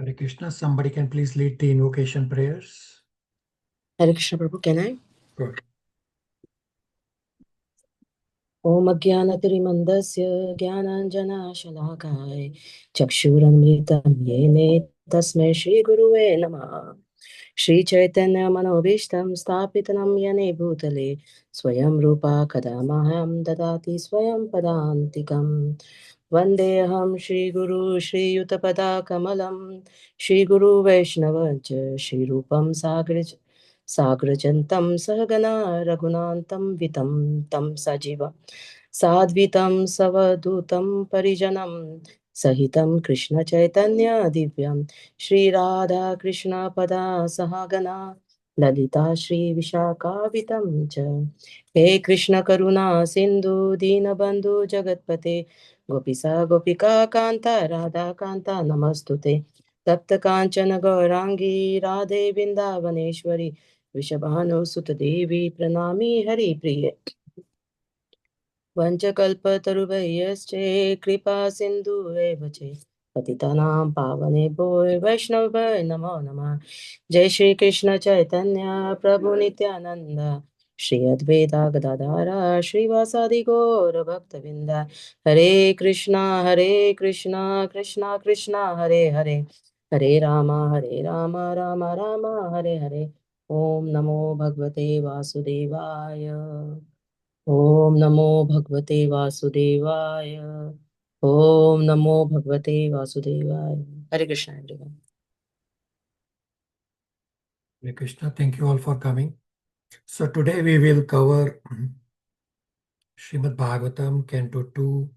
Hare Krishna. Somebody can please lead the invocation prayers. Hare Krishna Prabhu, can I? Good. Om Ajnanatirimandasya Jnananjana-shalakaya Chakshuramitam Yene Tasmai Shri Guruve Namah Shri Chaitanya Manobishtam Stapitanam Yane Bhutale Swayam Rupa Kadamaham Dadati Swayam Padantikam Vandeham Shri Guru Shri Yutapada Kamalam Shri Guru Vaishnavacha Shri Rupam Sagrajantam Sahagana Raghunantam Vitam Tam Sajiva Sadvitam Savadutam Parijanam Sahitam Krishna Chaitanya Divyam Shri Radha Krishna Pada Sahagana Lalita Shri Vishakavitam Cha He Krishna Karuna Sindhu Dinabandhu Jagatpate Gopisa Gopika Kanta Radha Kanta Namastute Tapta Kanchana Gaurangi Radhe Vrindavaneshwari Vishabhanu Sutta Devi Pranami Hari Priye Vanchakalpatarubhyasche Kripa Sindhu Evache Patitanam Pavanebhyo Vaishnavaya Namo Namah Jai Shri Krishna Chaitanya Prabhu Nityananda Shri Advaita Gadadhara Shri Vasadi Gaura Bhaktavinda Hare Krishna Krishna Krishna Hare Hare Hare Rama Rama Rama Hare Hare Om Namo Bhagavate Vasudevaya Om Namo Bhagavate Vasudevaya. Om Namo Bhagavate Vasudevaya. Hare Krishna, everyone. Hare Krishna. Thank you all for coming. So today we will cover Srimad Bhagavatam, Canto 2,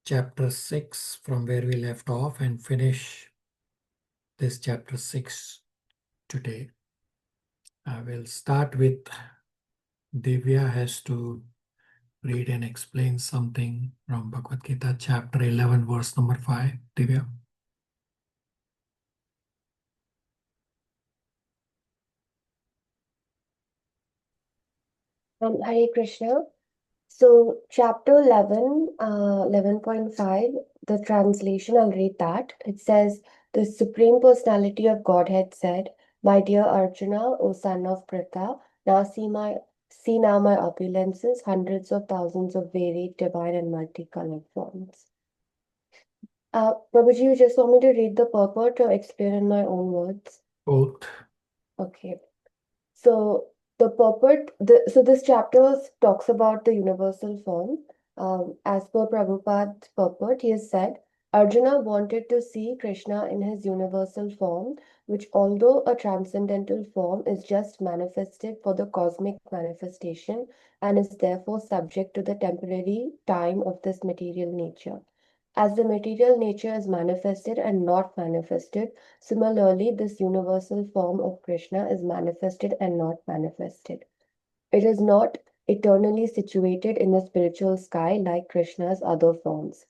Chapter 6, from where we left off, and finish this Chapter 6 today. I will start with Divya has to read and explain something from Bhagavad Gita, Chapter 11, verse number 5. Divya. Hare Krishna. So, chapter 11, 11.5, the translation, I'll read that. It says, the Supreme Personality of Godhead said, My dear Arjuna, O son of Pritha, now see now my opulences, hundreds of thousands of varied, divine, and multicolored forms. Prabhuji, you just want me to read the purport or explain in my own words? Both. Okay. So the purport, so this chapter talks about the universal form. As per Prabhupada's purport, he has said, Arjuna wanted to see Krishna in his universal form, which although a transcendental form is just manifested for the cosmic manifestation and is therefore subject to the temporary time of this material nature. As the material nature is manifested and not manifested, similarly, this universal form of Krishna is manifested and not manifested. It is not eternally situated in the spiritual sky like Krishna's other forms.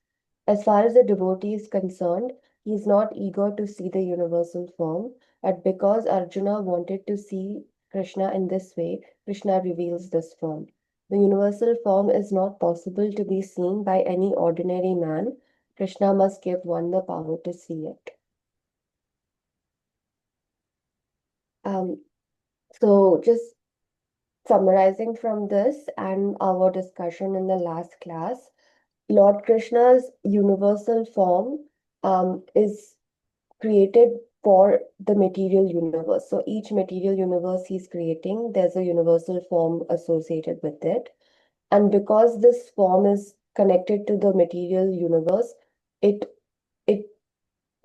As far as the devotee is concerned, he is not eager to see the universal form, but because Arjuna wanted to see Krishna in this way, Krishna reveals this form. The universal form is not possible to be seen by any ordinary man. Krishna must give one the power to see it. So just summarizing from this and our discussion in the last class, Lord Krishna's universal form is created for the material universe. So each material universe he's creating, there's a universal form associated with it. And because this form is connected to the material universe, it it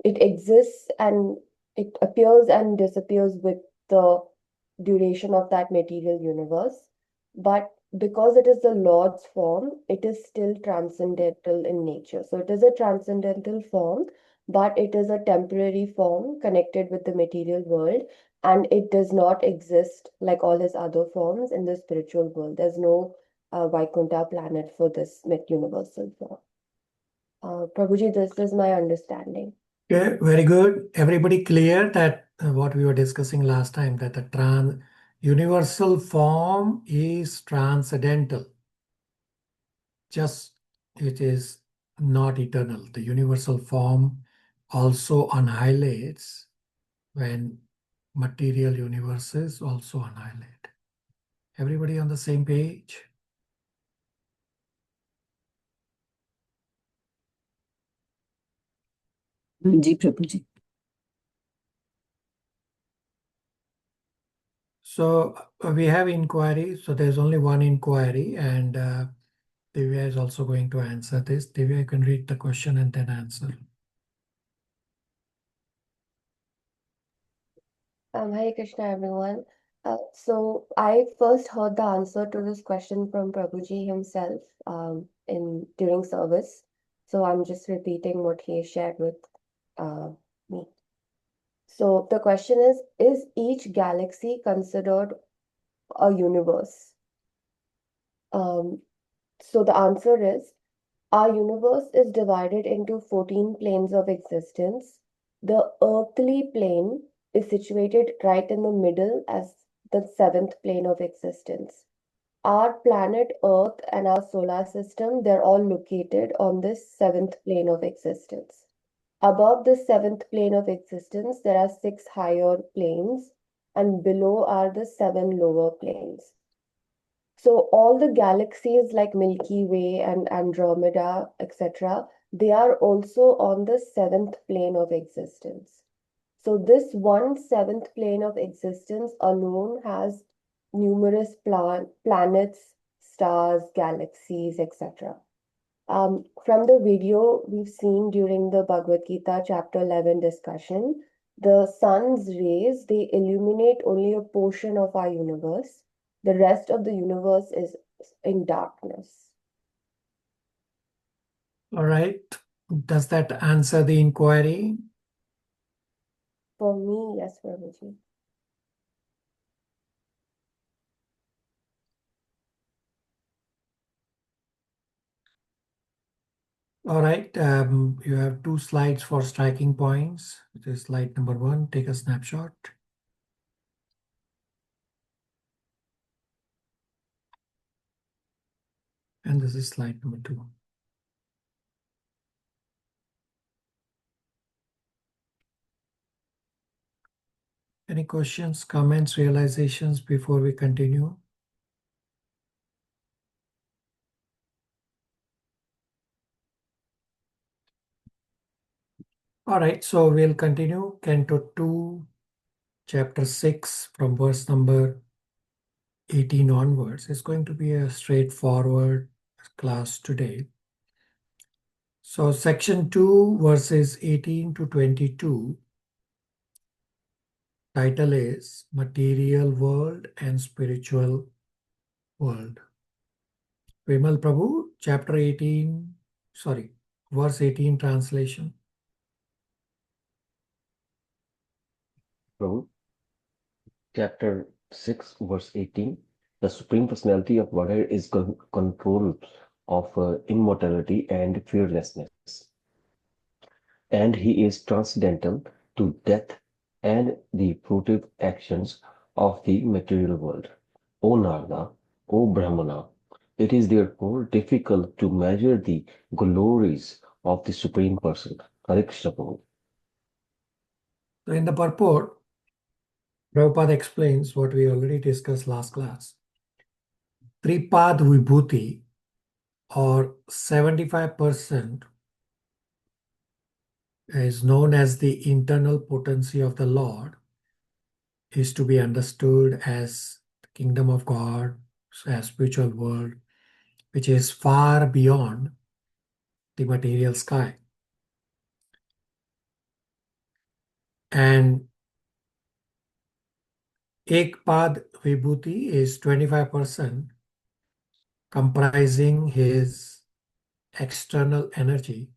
it exists and it appears and disappears with the duration of that material universe. But because it is the Lord's form, it is still transcendental in nature. So it is a transcendental form, but it is a temporary form connected with the material world, and it does not exist like all his other forms in the spiritual world. There's no Vaikuntha planet for this universal form. Prabhuji, this is my understanding. Okay, very good. Everybody clear that what we were discussing last time, that the universal form is transcendental. Just it is not eternal. The universal form also annihilates when material universes also annihilate. Everybody on the same page? Ji Prabhu ji. So we have inquiry. So there's only one inquiry, and Divya is also going to answer this. Divya, you can read the question and then answer. Hare Krishna, everyone. So I first heard the answer to this question from Prabhuji himself during service. So I'm just repeating what he shared with me. So the question is each galaxy considered a universe? So the answer is, our universe is divided into 14 planes of existence. The earthly plane is situated right in the middle as the seventh plane of existence. Our planet Earth and our solar system, they're all located on this seventh plane of existence. Above the seventh plane of existence, there are 6 higher planes, and below are the 7 lower planes. So all the galaxies like Milky Way and Andromeda, etc., they are also on the 7th plane of existence. So this one 7th plane of existence alone has numerous planets, stars, galaxies, etc. From the video we've seen during the Bhagavad Gita chapter 11 discussion, the sun's rays, they illuminate only a portion of our universe. The rest of the universe is in darkness. All right. Does that answer the inquiry? For me, yes, Prabhuji. All right. You have 2 slides for striking points, which is slide number 1. Take a snapshot. And this is slide number 2. Any questions, comments, realizations before we continue? All right, so we'll continue Canto 2, Chapter 6 from verse number 18 onwards. It's going to be a straightforward class today. So section 2, verses 18 to 22, title is Material World and Spiritual World. Vimal Prabhu, chapter 18, verse 18 translation. Prabhu, chapter 6, verse 18. The Supreme Personality of Godhead is control of immortality and fearlessness. And he is transcendental to death and the fruitive actions of the material world. O Narada, O Brahmana, it is therefore difficult to measure the glories of the Supreme Person. Hare Krishna Prabhu. So in the purport, Prabhupada explains what we already discussed last class. Tripad Vibhuti, or 75%, is known as the internal potency of the Lord, is to be understood as the kingdom of God, as spiritual world, which is far beyond the material sky. And Ekpad Vibhuti is 25%, comprising his external energy,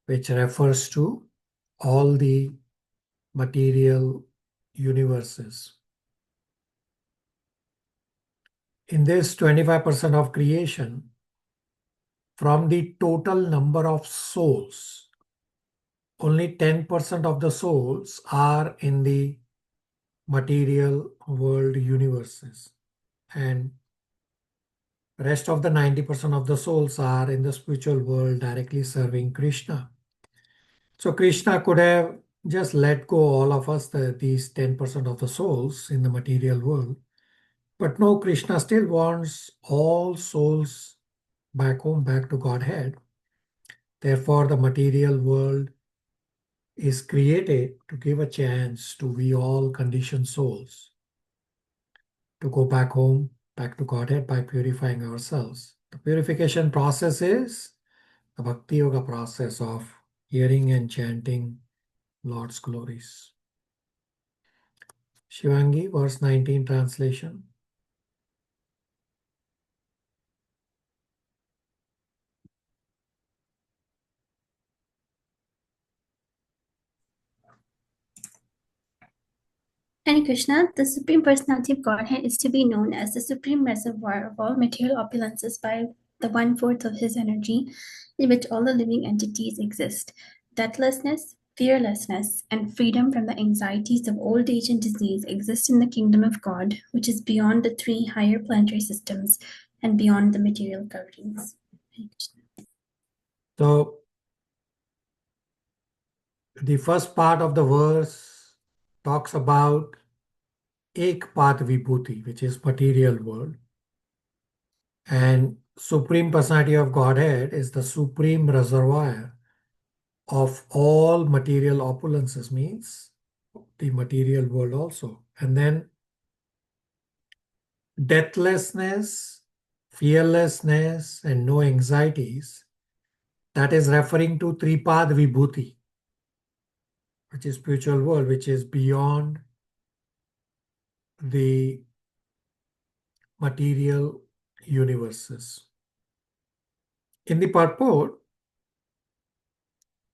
which refers to all the material universes. In this 25% of creation, from the total number of souls, only 10% of the souls are in the material world universes, and rest of the 90% of the souls are in the spiritual world directly serving Krishna. So Krishna could have just let go all of us, these 10% of the souls in the material world. But no, Krishna still wants all souls back home, back to Godhead. Therefore, the material world is created to give a chance to we all conditioned souls to go back home, back to Godhead by purifying ourselves. The purification process is the Bhakti Yoga process of hearing and chanting Lord's glories. Shivangi, verse 19 translation. Hare Krishna, the Supreme Personality of Godhead is to be known as the supreme reservoir of all material opulences by the 1/4 of his energy in which all the living entities exist. Deathlessness, fearlessness, and freedom from the anxieties of old age and disease exist in the kingdom of God, which is beyond the 3 higher planetary systems and beyond the material coverings. Hare Krishna. So, the first part of the verse talks about Ekpat Vibhuti, which is material world. And Supreme Personality of Godhead is the supreme reservoir of all material opulences, means the material world also. And then deathlessness, fearlessness, and no anxieties. That is referring to Tripad Vibhuti, which is spiritual world, which is beyond the material universes. In the purport,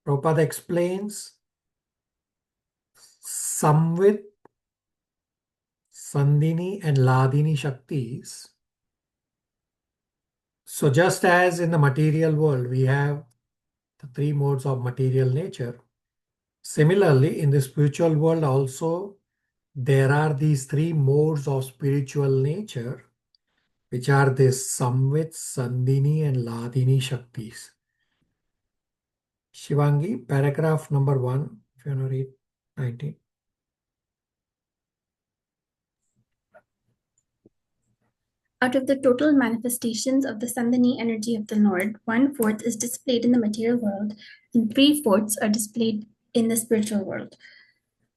Prabhupada explains Samvit, Sandhini, and Ladini Shaktis. So just as in the material world, we have the 3 modes of material nature, similarly, in the spiritual world also, there are these 3 modes of spiritual nature, which are this Samvit, Sandhini, and Ladini Shaktis. Shivangi, paragraph number 1, if you want to read 19. Out of the total manifestations of the Sandhini energy of the Lord, 1/4 is displayed in the material world, and 3/4 are displayed in the spiritual world.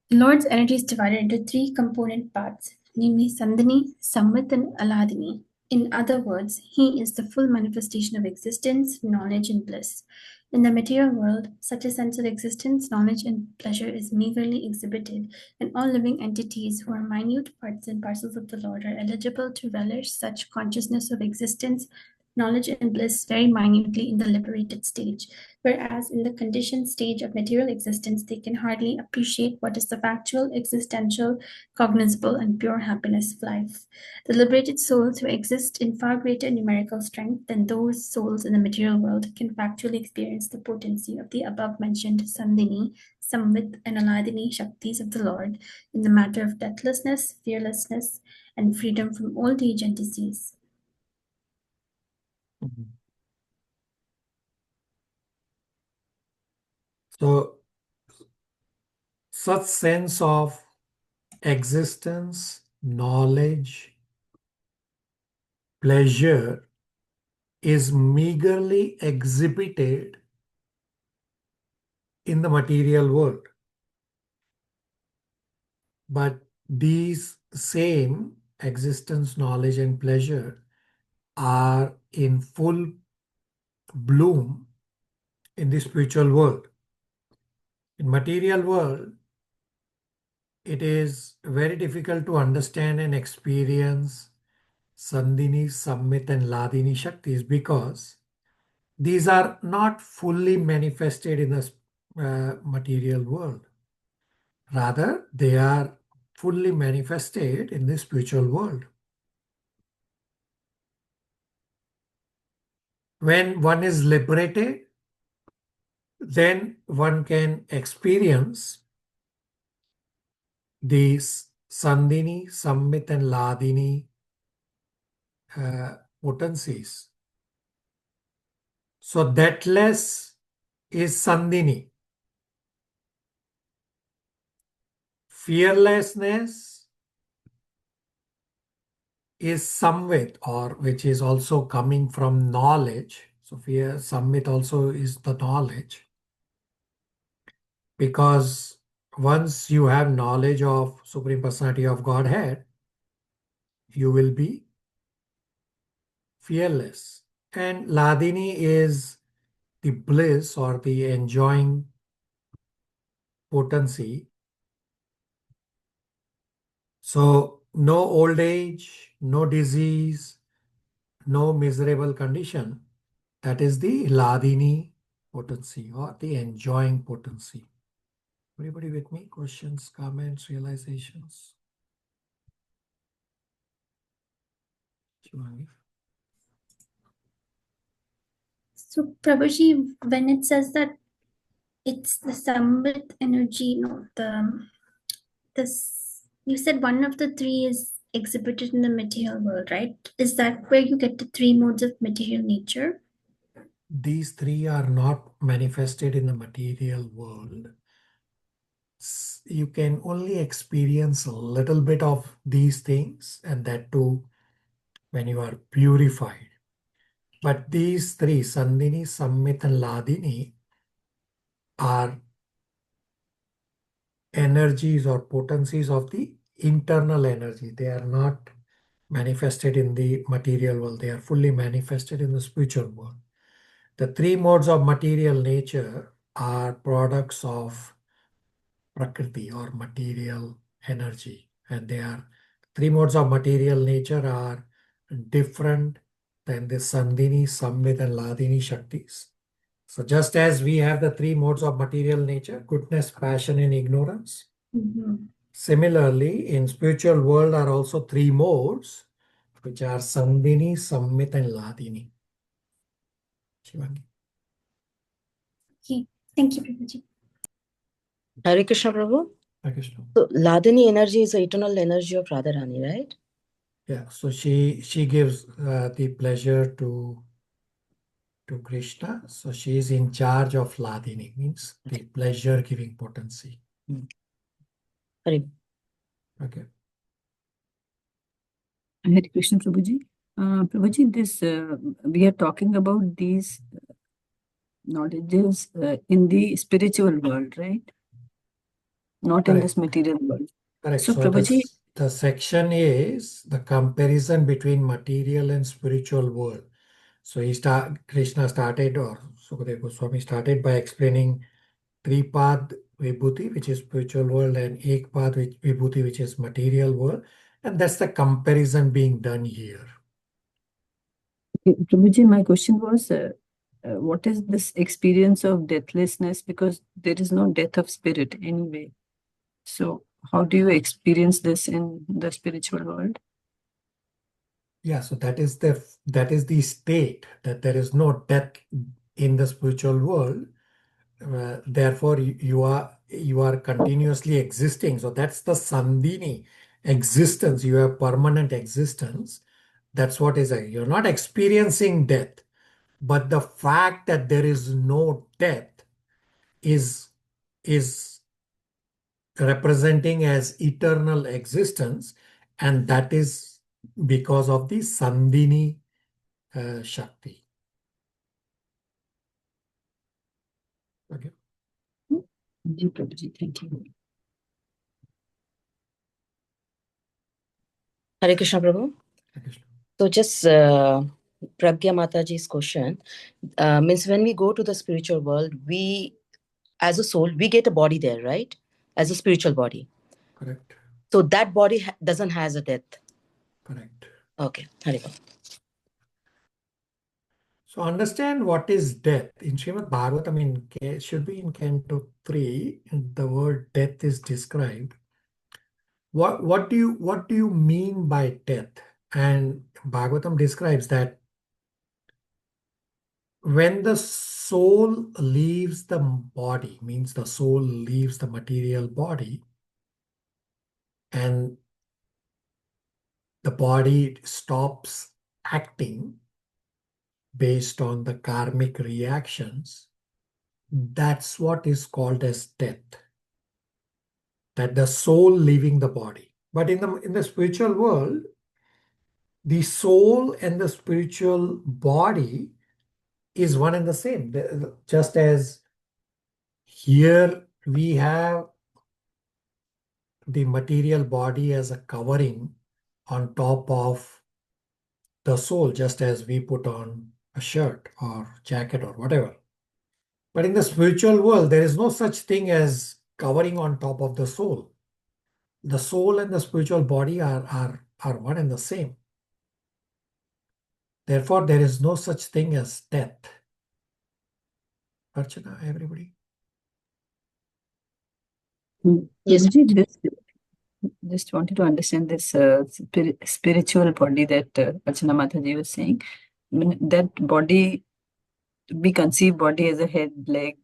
The Lord's energy is divided into 3 component parts, namely Sandhini, Samvit, and Aladini. In other words, he is the full manifestation of existence, knowledge, and bliss. In the material world, such a sense of existence, knowledge, and pleasure is meagerly exhibited, and all living entities who are minute parts and parcels of the Lord are eligible to relish such consciousness of existence, knowledge, and bliss very minutely in the liberated stage, whereas in the conditioned stage of material existence, they can hardly appreciate what is the factual, existential, cognizable, and pure happiness of life. The liberated souls who exist in far greater numerical strength than those souls in the material world can factually experience the potency of the above-mentioned Sandhini, Samvit, and Aladini Shaktis of the Lord in the matter of deathlessness, fearlessness, and freedom from old age and disease. So, such sense of existence, knowledge, pleasure is meagerly exhibited in the material world. But these same existence, knowledge, and pleasure are in full bloom in the spiritual world. In material world, it is very difficult to understand and experience Sandhini, Samvit, and Ladini Shaktis because these are not fully manifested in the material world. Rather, they are fully manifested in the spiritual world. When one is liberated, then one can experience these Sandhini, Samvit, and Ladini potencies. So deathless is Sandhini. fearlessness is samvit, or which is also coming from knowledge. So fear, samvit also is the knowledge. Because once you have knowledge of Supreme Personality of Godhead, you will be fearless. And Ladini is the bliss or the enjoying potency. So no old age, no disease, no miserable condition. That is the Ladini potency or the enjoying potency. Everybody with me? Questions, comments, realizations? Shivangi? So, Prabhuji, when it says that it's the Samvit energy, no, you said one of the three is exhibited in the material world, right? Is that where you get the three modes of material nature? These three are not manifested in the material world. You can only experience a little bit of these things, and that too when you are purified. But these three, Sandhini, Sammit, and Ladini, are energies or potencies of the internal energy. They are not manifested in the material world. They are fully manifested in the spiritual world. The three modes of material nature are products of Prakriti or material energy. And they are three modes of material nature are different than the Sandhini, Samvit, and Ladini Shaktis. So just as we have the three modes of material nature, goodness, passion, and ignorance. Mhm. Similarly, in spiritual world are also three modes, which are Sandhini, Sammit, and Ladini. Shivangi. Okay, thank you, Prabhuji. Hare Krishna Prabhu. Hare Krishna. So Ladini energy is the eternal energy of Radharani, right? Yeah, so she gives the pleasure to Krishna. So she is in charge of Ladini, means the pleasure-giving potency. Hare. Okay. Hare Krishna Prabhuji. Prabhuji, we are talking about these knowledges in the spiritual world, right? Not in this Correct. material world. Correct. So So Prabhuji, the section is the comparison between material and spiritual world. So Krishna started, or Sukadeva Goswami started by explaining Tripad Vibhuti, which is spiritual world, and Ekpad Vibhuti, which is material world. And that's the comparison being done here. Prabhuji, my question was, what is this experience of deathlessness? Because there is no death of spirit anyway. So how do you experience this in the spiritual world? Yeah, so that is the state that there is no death in the spiritual world. Therefore, you are continuously existing. So that's the Sandhini existence. You have permanent existence. That's what is it. You're not experiencing death, but the fact that there is no death is representing as eternal existence, and that is because of the Sandhini Shakti. Okay. Ji Prabhuji, thank you. Hare Krishna Prabhu. Hare Krishna. So just Pragya Mataji's question means when we go to the spiritual world, we as a soul, we get a body there, right? As a spiritual body. Correct. So that body doesn't has a death. Correct. Okay. Hare Krishna. So understand what is death. In Srimad Bhagavatam, should be in Canto 3, the word death is described. What do you mean by death? And Bhagavatam describes that when the soul leaves the body, means the soul leaves the material body, and the body stops acting based on the karmic reactions, that's what is called as death. that the soul leaving the body. But in the spiritual world, the soul and the spiritual body is one and the same. Just as here we have the material body as a covering on top of the soul, just as we put on a shirt or jacket or whatever. But in the spiritual world, there is no such thing as covering on top of the soul. The soul and the spiritual body are one and the same. Therefore, there is no such thing as death. Archana, everybody? Yes. Prabhuji, just wanted to understand this spiritual body that Archana Mataji was saying. I mean, that body, we conceive body as a head, leg,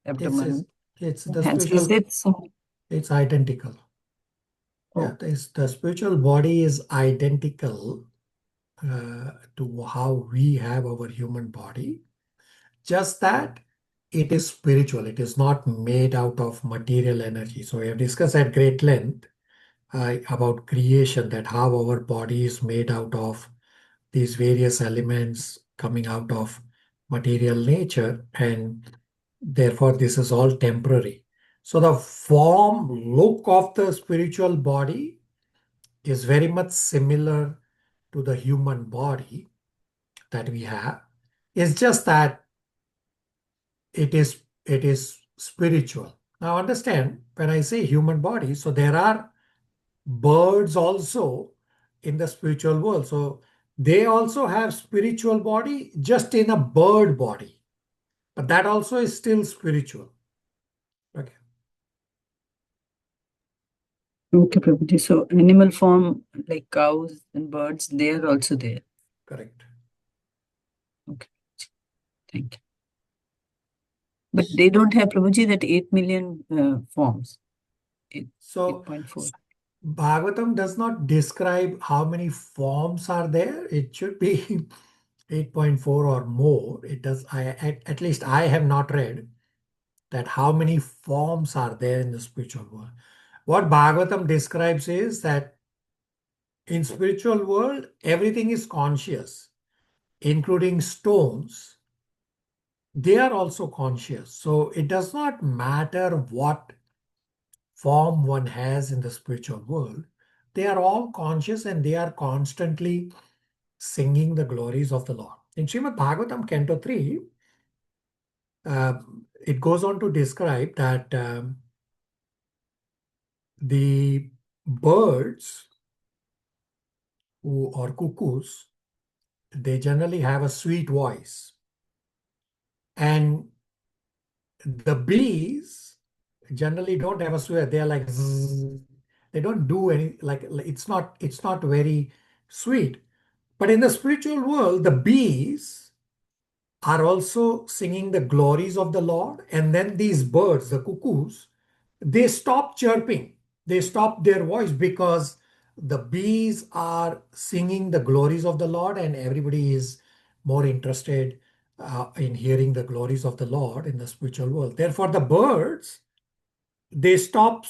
abdomen, It's the hands. spiritual. Is it so? It's identical. Yeah, the spiritual body is identical to how we have our human body. Just that it is spiritual. It is not made out of material energy. So we have discussed at great length about creation, that how our body is made out of these various elements coming out of material nature, and therefore this is all temporary. So the form, look of the spiritual body is very much similar to the human body that we have. It's just that it is spiritual. Now understand, when I say human body, so there are birds also in the spiritual world. So they also have spiritual body, just in a bird body. But that also is still spiritual. Okay. Okay, Prabhuji. So animal form like cows and birds, they are also there. Correct. Okay. Thank you. But they don't have, Prabhuji, that 8 million forms. So 8.4. Bhagavatam does not describe how many forms are there. It should be 8.4 or more. It does. At least I have not read that how many forms are there in the spiritual world. What Bhagavatam describes is that in spiritual world, everything is conscious, including stones. They are also conscious. So it does not matter what form one has in the spiritual world. They are all conscious and they are constantly singing the glories of the Lord. In Srimad Bhagavatam, Canto 3, it goes on to describe that the birds or cuckoos, they generally have a sweet voice. And the bees generally don't have a sweet. They are like zzz. They don't do any, like it's not very sweet. But in the spiritual world, the bees are also singing the glories of the Lord. And then these birds, the cuckoos, they stop chirping. They stop their voice because the bees are singing the glories of the Lord, and everybody is more interested in hearing the glories of the Lord in the spiritual world. Therefore, the birds, they stop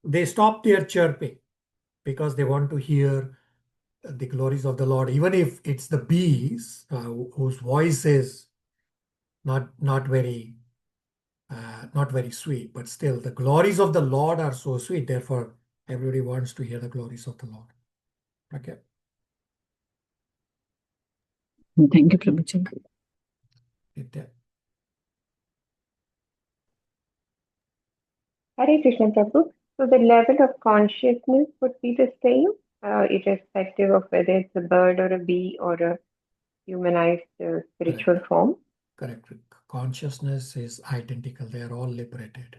their chirping because they want to hear the glories of the Lord, even if it's the bees whose voice is not very sweet, but still the glories of the Lord are so sweet. Therefore, everybody wants to hear the glories of the Lord. Okay. Thank you, Prabhuji. Hare Krishna Prabhu. So the level of consciousness would be the same, irrespective of whether it's a bird or a bee or a humanized spiritual form. Correct. Consciousness is identical. They are all liberated.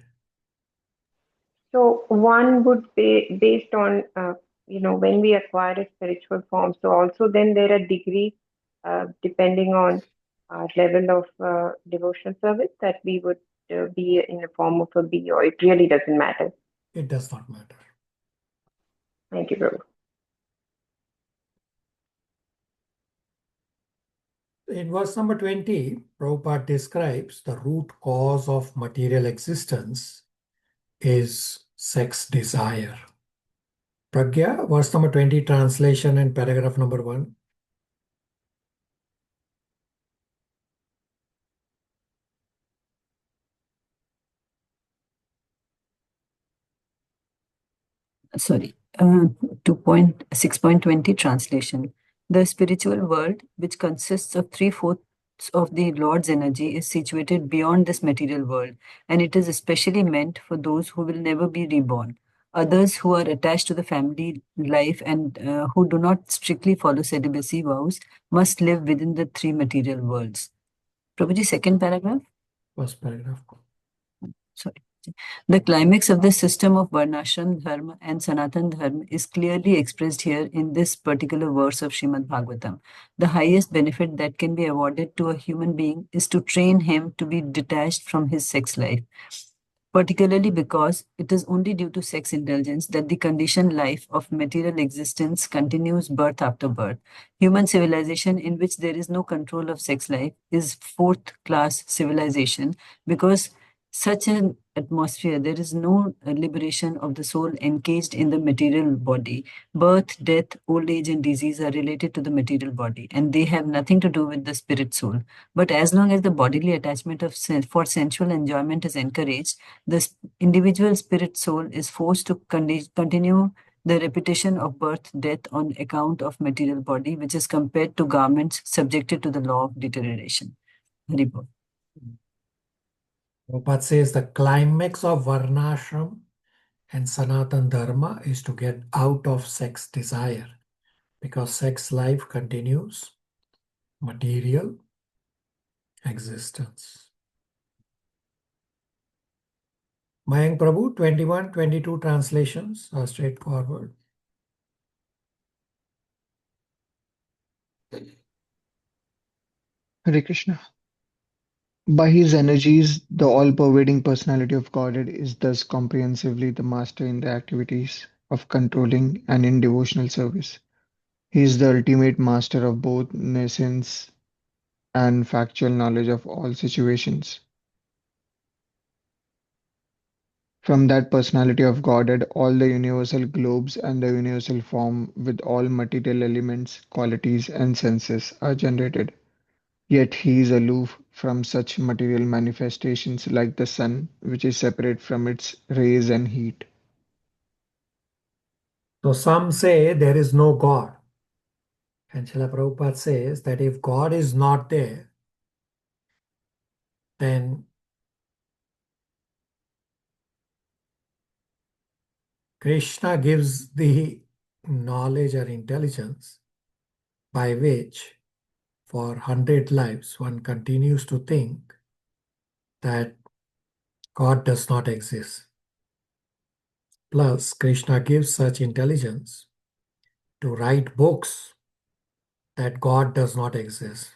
So one would be based on, when we acquire a spiritual form. So also then there are degrees depending on our level of devotional service that we would be in the form of a bee, or it really doesn't matter. It does not matter. Thank you, Prabhu. In verse number 20, Prabhupada describes the root cause of material existence is sex desire. Pragya, verse number 20, translation and paragraph number 1. Sorry, 6.20 translation. The spiritual world, which consists of 3/4 of the Lord's energy, is situated beyond this material world, and it is especially meant for those who will never be reborn. Others who are attached to the family life and who do not strictly follow celibacy vows must live within the 3 material worlds. Prabhuji, second paragraph? First paragraph. Sorry. The climax of the system of Varnashram Dharma and Sanatan Dharma is clearly expressed here in this particular verse of Srimad Bhagavatam. The highest benefit that can be awarded to a human being is to train him to be detached from his sex life, particularly because it is only due to sex indulgence that the conditioned life of material existence continues birth after birth. Human civilization in which there is no control of sex life is fourth-class civilization because such an atmosphere, there is no liberation of the soul encaged in the material body. Birth, death, old age, and disease are related to the material body, and they have nothing to do with the spirit soul. But as long as the bodily attachment for sensual enjoyment is encouraged, the individual spirit soul is forced to continue the repetition of birth, death on account of material body, which is compared to garments subjected to the law of deterioration. Haribol. Prabhupada says the climax of Varnashram and Sanatan Dharma is to get out of sex desire, because sex life continues material existence. Mayank Prabhu, 21, 22 translations are straightforward. Hare Krishna. By his energies, the all-pervading personality of Godhead is thus comprehensively the master in the activities of controlling and in devotional service. He is the ultimate master of both nescience and factual knowledge of all situations. From that personality of Godhead, all the universal globes and the universal form with all material elements, qualities, and senses are generated. Yet he is aloof from such material manifestations like the sun, which is separate from its rays and heat. So some say there is no God. And Srila Prabhupada says that if God is not there, then Krishna gives the knowledge or intelligence by which for 100 lives one continues to think that God does not exist. Plus, Krishna gives such intelligence to write books that God does not exist.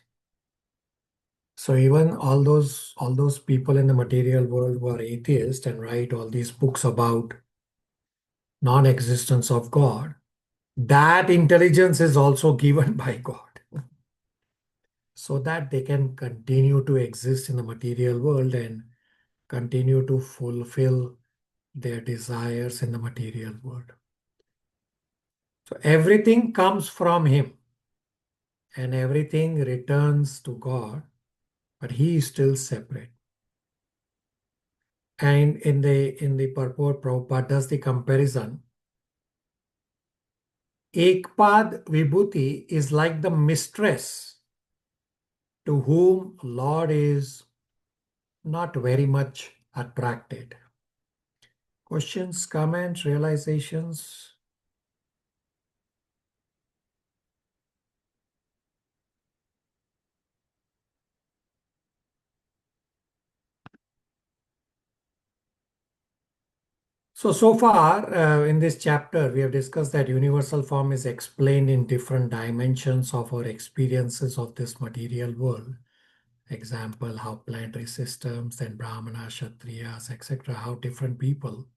So even all those people in the material world who are atheists and write all these books about non-existence of God, that intelligence is also given by God, so that they can continue to exist in the material world and continue to fulfill their desires in the material world. So everything comes from Him and everything returns to God, but He is still separate. And in the purport, Prabhupada does the comparison. Ekpad Vibhuti is like the mistress to whom Lord is not very much attracted. Questions, comments, realizations? So far in this chapter, we have discussed that universal form is explained in different dimensions of our experiences of this material world. Example, how planetary systems, then Brahmanas, Kshatriyas, etc., how different people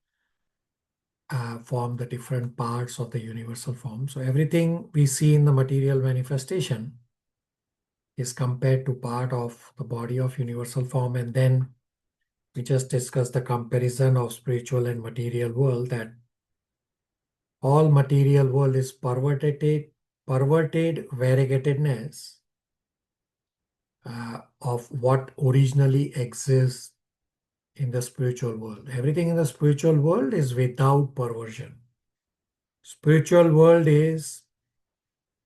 form the different parts of the universal form. So everything we see in the material manifestation is compared to part of the body of universal form, and then We just discussed the comparison of spiritual and material world, that all material world is perverted variegatedness of what originally exists in the spiritual world. Everything in the spiritual world is without perversion. Spiritual world is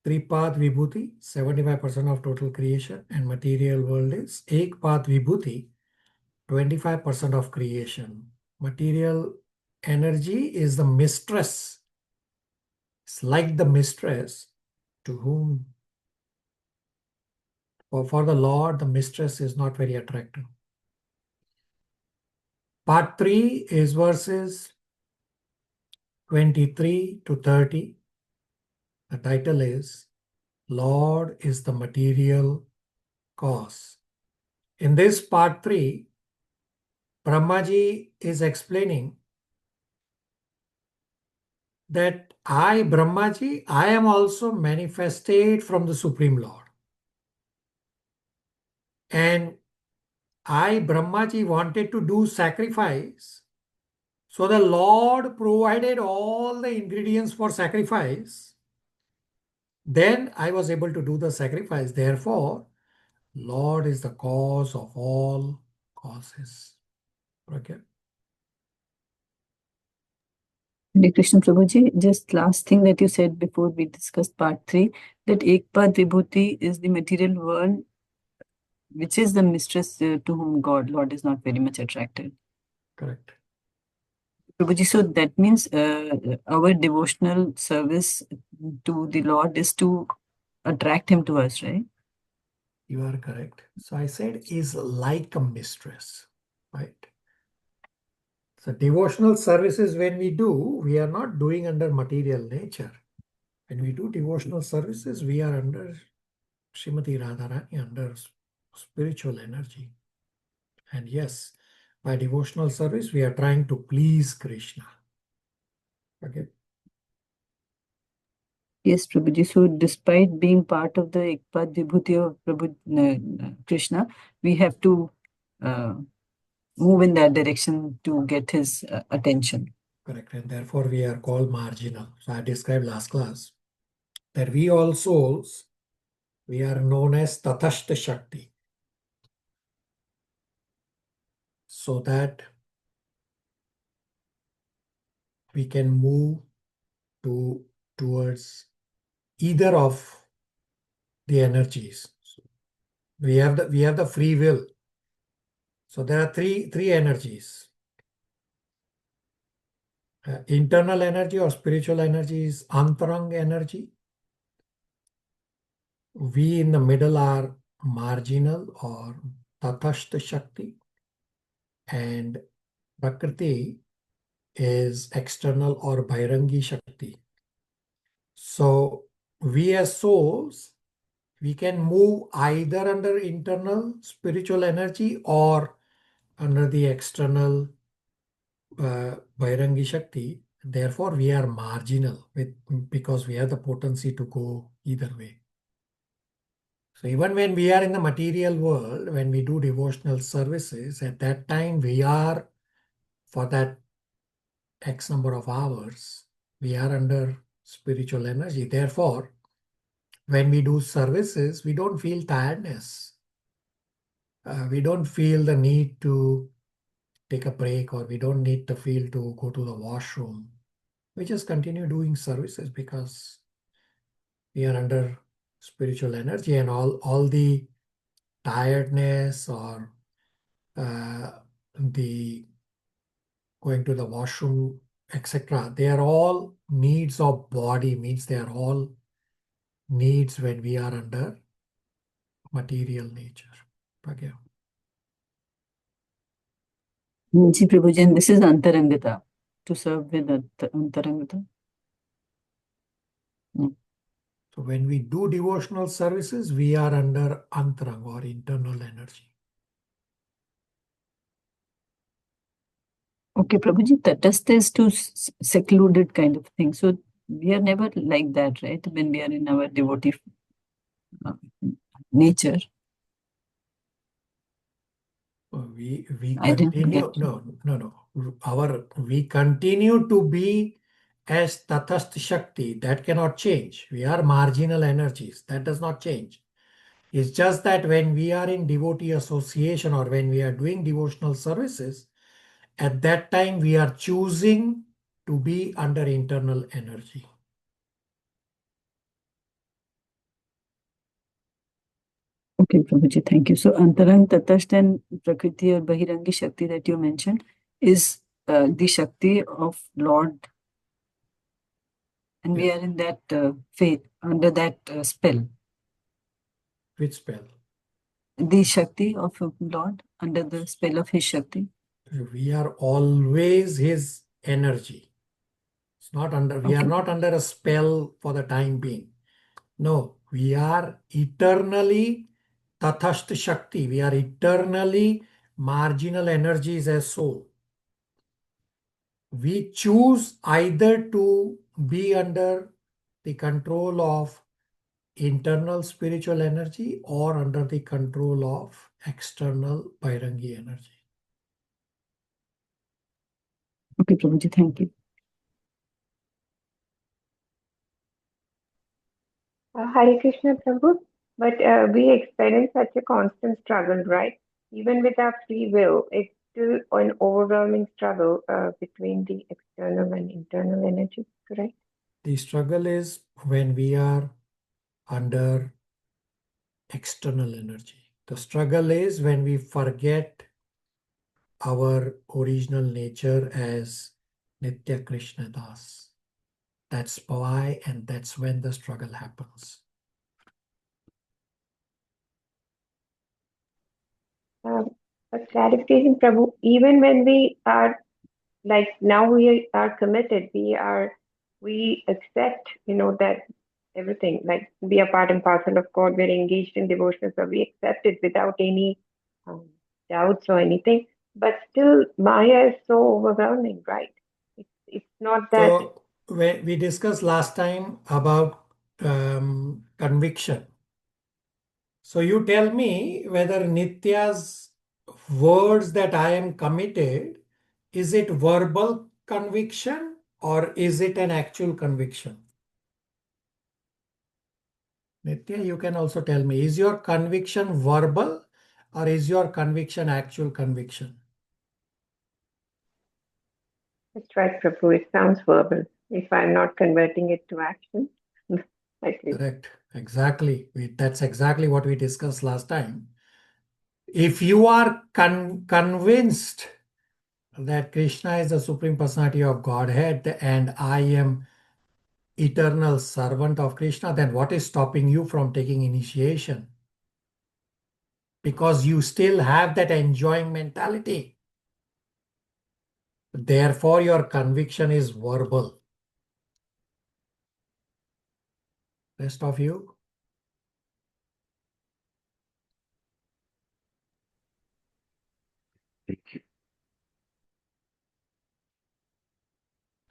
Tripath Vibhuti, 75% of total creation, and material world is Ekpath Vibhuti, 25% of creation. Material energy is the mistress. It's like the mistress to whom, or for the Lord, the mistress is not very attractive. Part 3 is verses 23 to 30. The title is Lord is the Material Cause. In this part 3, Brahmaji is explaining that I, Brahmaji, I am also manifested from the Supreme Lord. And I, Brahmaji, wanted to do sacrifice. So the Lord provided all the ingredients for sacrifice. Then I was able to do the sacrifice. Therefore, Lord is the cause of all causes. Okay. Hare Krishna Prabhuji, just last thing that you said before we discussed part 3, that Ekpad Vibhuti is the material world, which is the mistress to whom Lord is not very much attracted. Correct. Prabhuji, so that means our devotional service to the Lord is to attract him to us, right? You are correct. So I said is like a mistress, right? So devotional services, when we do, we are not doing under material nature. When we do devotional services, we are under Srimati Radharani, under spiritual energy. And yes, by devotional service, we are trying to please Krishna. Okay. Yes, Prabhuji. So despite being part of the Ekpad Vibhuti of Krishna, we have to move in that direction to get his attention. Correct. And therefore, we are called marginal. So I described last class that we all souls, we are known as Tathashta Shakti. So that we can move towards either of the energies. So we have the free will. So there are three energies. Internal energy or spiritual energy is antarang energy. We in the middle are marginal or tathashta shakti, and prakriti is external or bhairangi shakti. So we as souls, we can move either under internal spiritual energy or under the external bhairangi shakti. Therefore, we are marginal because we have the potency to go either way. So even when we are in the material world, when we do devotional services, at that time we are, for that X number of hours, we are under spiritual energy. Therefore, when we do services, we don't feel tiredness. We don't feel the need to take a break, or we don't need to feel to go to the washroom. We just continue doing services because we are under spiritual energy, and all the tiredness or the going to the washroom, etc. They are all needs of body, means they are all needs when we are under material nature. Okay. Ji Prabhuji, and this is Antarangata, to serve with Antarangata. So when we do devotional services, we are under antarang or internal energy. Okay, Prabhuji, tatastha is too secluded kind of thing. So we are never like that, right? When we are in our devotee nature. We I didn't continue. get you. No. We continue to be as Tatastha Shakti. That cannot change. We are marginal energies. That does not change. It's just that when we are in devotee association or when we are doing devotional services, at that time we are choosing to be under internal energy. Okay, Prabhuji, thank you. So Antarang, Tatastha and Prakriti or Bahirangi Shakti that you mentioned is the Shakti of Lord, and we Yeah. are in that faith, under that spell. Which spell? The Shakti of Lord, under the spell of his Shakti. We are always his energy. It's not under, we are Okay. not under a spell for the time being. No, we are eternally Tathastha Shakti. We are eternally marginal energies as soul. We choose either to be under the control of internal spiritual energy or under the control of external Bairangi energy. Okay, Prabhuji, thank you. Hare Krishna, Prabhu. But we experience such a constant struggle, right? Even with our free will, it's still an overwhelming struggle between the external and internal energy, correct? The struggle is when we are under external energy. The struggle is when we forget our original nature as Nitya Krishna Das. That's why, and that's when the struggle happens. A clarification, Prabhu, even when we are like now we are committed, we accept, that everything, like we are part and parcel of God, we're engaged in devotion, so we accept it without any doubts or anything. But still, Maya is so overwhelming, right? It's not that. So we discussed last time about conviction. So you tell me whether Nitya's words that I am committed, is it verbal conviction or is it an actual conviction? Nitya, you can also tell me, is your conviction verbal or is your conviction actual conviction? That's right, Prabhu. It sounds verbal. If I'm not converting it to action, Correct. Exactly. That's exactly what we discussed last time. If you are convinced that Krishna is the Supreme Personality of Godhead and I am eternal servant of Krishna, then what is stopping you from taking initiation? Because you still have that enjoying mentality. Therefore, your conviction is verbal. Rest of you? Thank you.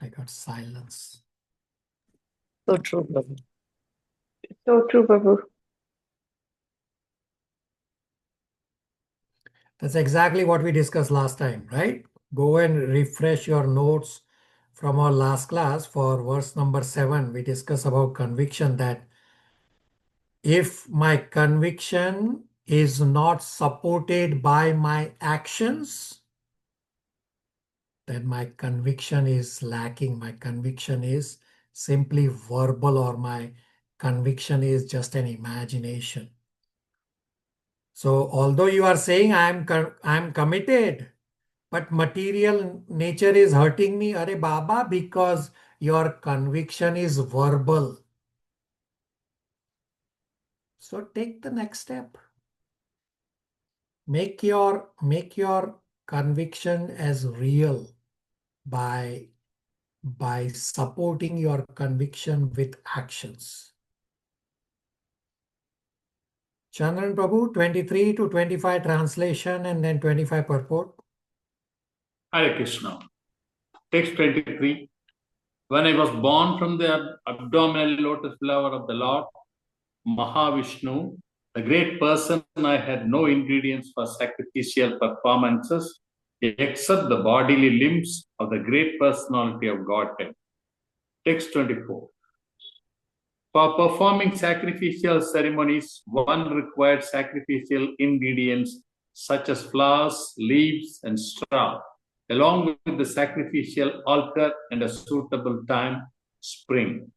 I got silence. So true, Prabhu. so true, Prabhu. That's exactly what we discussed last time, right? Go and refresh your notes from our last class for verse number 7. We discussed about conviction, that if my conviction is not supported by my actions, then my conviction is lacking. My conviction is simply verbal, or my conviction is just an imagination. So although you are saying I'm committed, but material nature is hurting me, Are Baba, because your conviction is verbal. So take the next step. Make your conviction as real by supporting your conviction with actions. Chandran Prabhu, 23 to 25 translation and then 25 purport. Hare Krishna. Text 23. When I was born from the abdominal lotus flower of the Lord, Mahavishnu, The great person I had no ingredients for sacrificial performances except the bodily limbs of the great personality of Godhead. Text 24. For performing sacrificial ceremonies, one required sacrificial ingredients such as flowers, leaves, and straw, along with the sacrificial altar and a suitable time, spring.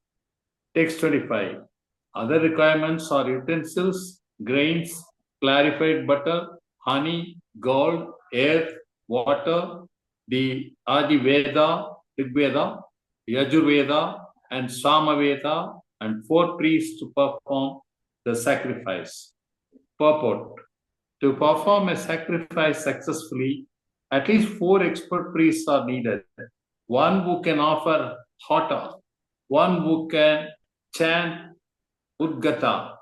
Text 25. Other requirements are utensils, grains, clarified butter, honey, gold, earth, water, the Adi Veda, Rigveda, Yajurveda, and Samaveda, and 4 priests to perform the sacrifice. Purport. To perform a sacrifice successfully, at least 4 expert priests are needed. One who can offer hota, one who can chant Udgata,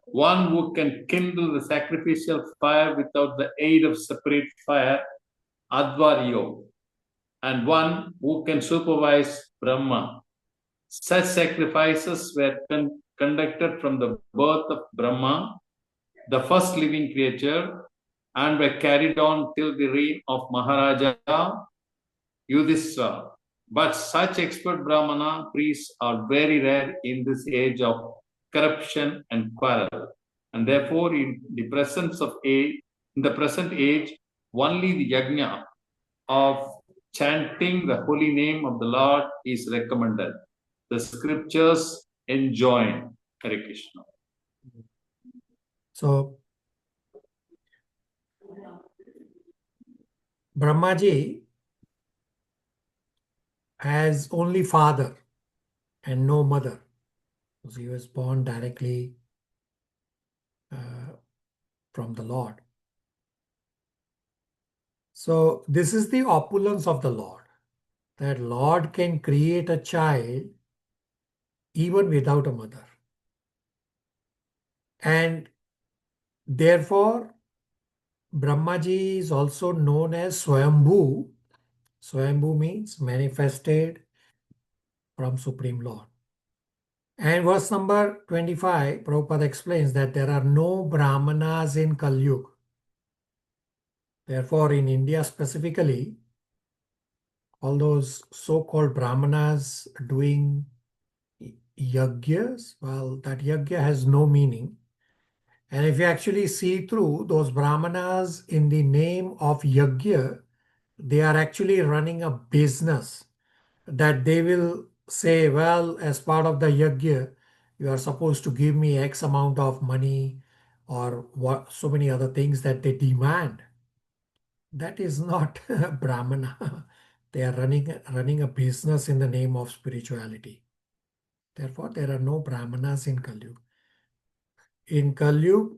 one who can kindle the sacrificial fire without the aid of separate fire, Advaryo, and one who can supervise Brahma. Such sacrifices were conducted from the birth of Brahma, the first living creature, and were carried on till the reign of Maharaja Yudhishthira. But such expert Brahmana priests are very rare in this age of corruption and quarrel. And therefore, in the present age, only the yajna of chanting the holy name of the Lord is recommended. The scriptures enjoin. Hare Krishna. So, Brahmaji has only father and no mother. So he was born directly from the Lord. So this is the opulence of the Lord, that Lord can create a child even without a mother. And therefore, Brahmaji is also known as Swayambhu. Swayambhu means manifested from Supreme Lord. And verse number 25, Prabhupada explains that there are no Brahmanas in Kali Yuga. Therefore, in India specifically, all those so-called Brahmanas doing yagyas, well, that yagya has no meaning. And if you actually see through those Brahmanas in the name of yagya, they are actually running a business that they will say, well, as part of the yagya, you are supposed to give me X amount of money or what, so many other things that they demand. That is not Brahmana. They are running a business in the name of spirituality. Therefore, there are no Brahmanas in Kali Yuga. In Kali Yuga,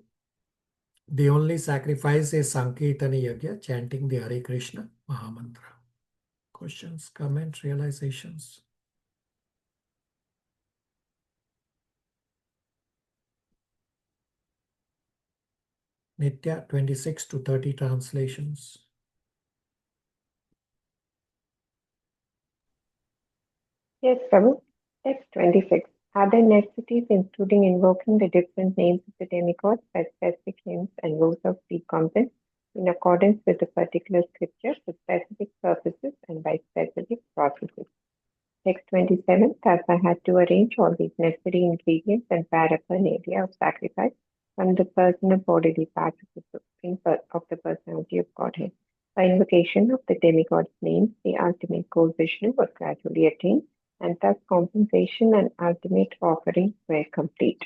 the only sacrifice is Sankirtana Yagya, chanting the Hare Krishna Mahamantra. Questions, comments, realizations? Nitya, 26 to 30 translations. Yes, Prabhu. Text 26. Other necessities, including invoking the different names of the demigods by specific hymns and vows of recompense in accordance with the particular scripture for specific purposes and by specific processes. Text 27. Thus I had to arrange all these necessary ingredients and paraphernalia of sacrifice from the personal bodily parts of the Supreme of the personality of Godhead. By invocation of the demigod's names, the ultimate goal Vishnu was gradually attained, and thus compensation and ultimate offerings were complete.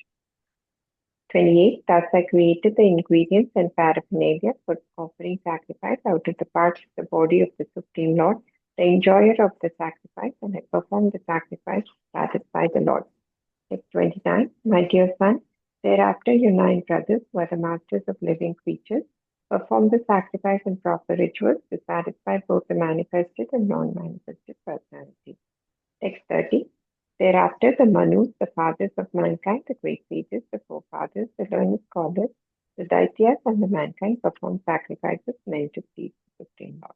28. Thus I created the ingredients and paraphernalia for offering sacrifice out of the parts of the body of the Supreme Lord, the enjoyer of the sacrifice, and I performed the sacrifice to satisfy the Lord. Text 29. My dear son, thereafter your 9 brothers, who are the masters of living creatures, perform the sacrifice and proper rituals to satisfy both the manifested and non-manifested personalities. Text 30. Thereafter, the Manus, the fathers of mankind, the great sages, the forefathers, the learned scholars, the Daityas, and the mankind perform sacrifices meant to please the Supreme Lord.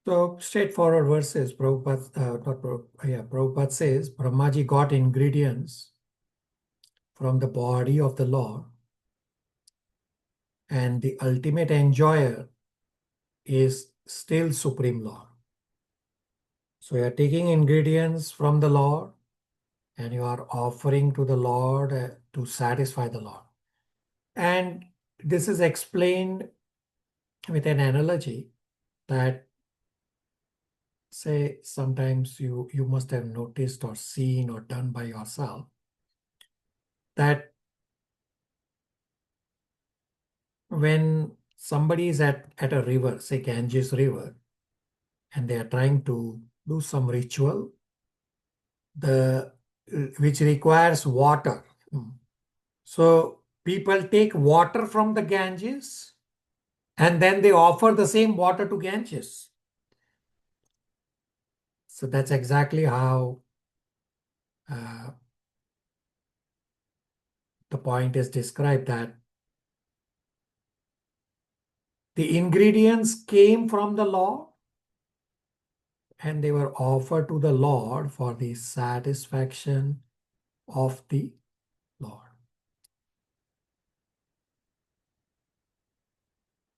So straightforward verses. Prabhupada says Brahmaji got ingredients from the body of the Lord, and the ultimate enjoyer is still Supreme Lord. So you are taking ingredients from the Lord and you are offering to the Lord to satisfy the Lord. And this is explained with an analogy that, say, sometimes you must have noticed or seen or done by yourself that when somebody is at a river, say Ganges River, and they are trying to do some ritual which requires water. So people take water from the Ganges and then they offer the same water to Ganges. So that's exactly how the point is described, that the ingredients came from the Lord and they were offered to the Lord for the satisfaction of the Lord.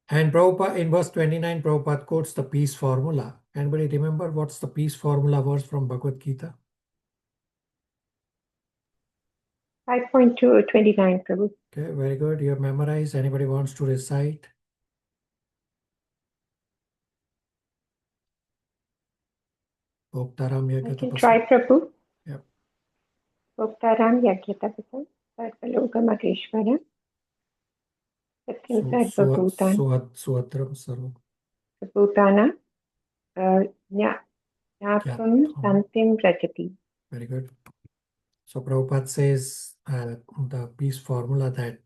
And Prabhupada, in verse 29, Prabhupada quotes the peace formula. Anybody remember what's the peace formula verse from Bhagavad Gita? 5.229, Prabhu. Okay, very good. You have memorized. Anybody wants to recite? Bhoktaram I Yagyata can Pasa. try, Prabhu. Yep. Bhoktaram Yagyata Pasa, Sarvaloka Maheshwara, Satyam Sarvabhutan, Suatram Sarvam. Bhutana, Jnapam Santim Rajati. Very good. So Prabhupada says the peace formula that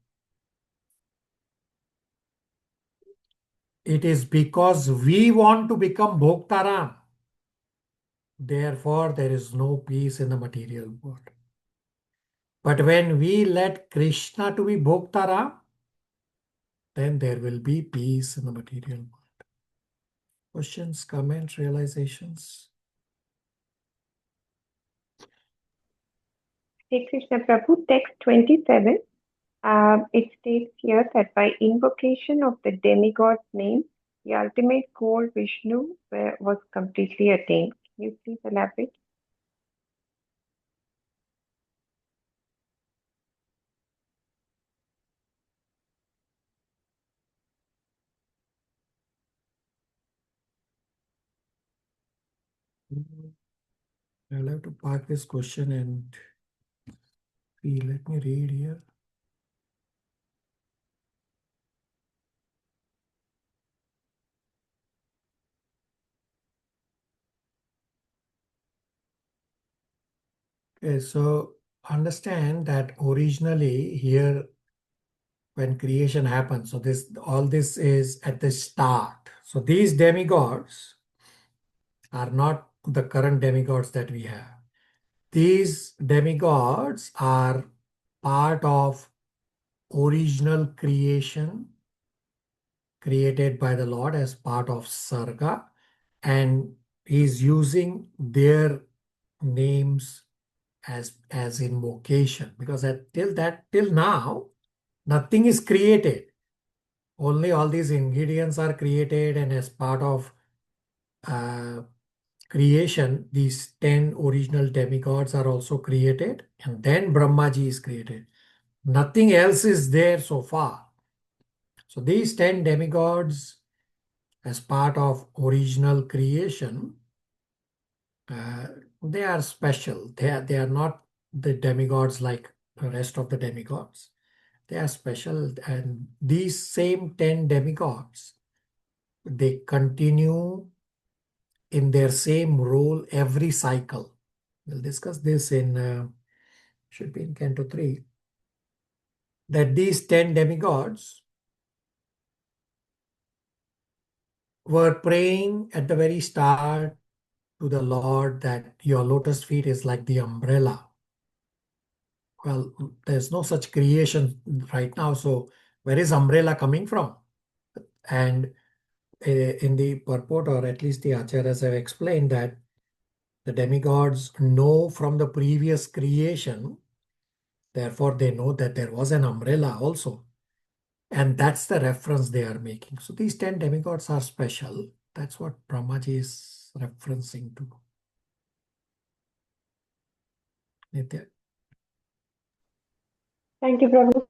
it is because we want to become Bhoktaram. Therefore, there is no peace in the material world. But when we let Krishna to be Bhoktaram, then there will be peace in the material world. Questions, comments, realizations? Sri Krishna Prabhu, text 27. It states here that by invocation of the demigod's name, the ultimate goal, Vishnu, was completely attained. Can you please elaborate? I'll have to park this question and see. Let me read here. Okay, so understand that originally here when creation happens, so all this is at the start. So these demigods are not the current demigods that we have. These demigods are part of original creation created by the Lord as part of Sarga, and he's using their names as invocation, because till now nothing is created. Only all these ingredients are created, and as part of creation, these 10 original demigods are also created, and then Brahmaji is created. Nothing else is there so far. So these 10 demigods, as part of original creation, they are special. They are not the demigods like the rest of the demigods. They are special, and these same 10 demigods, they continue in their same role every cycle. We'll discuss this in, should be in Canto 3, that these 10 demigods were praying at the very start to the Lord that your lotus feet is like the umbrella. Well, there's no such creation right now, so where is umbrella coming from? And in the purport, or at least the acharyas have explained, that the demigods know from the previous creation, therefore they know that there was an umbrella also. And that's the reference they are making. So these 10 demigods are special. That's what Brahmaji is referencing to. Nitya. Thank you, Prabhu.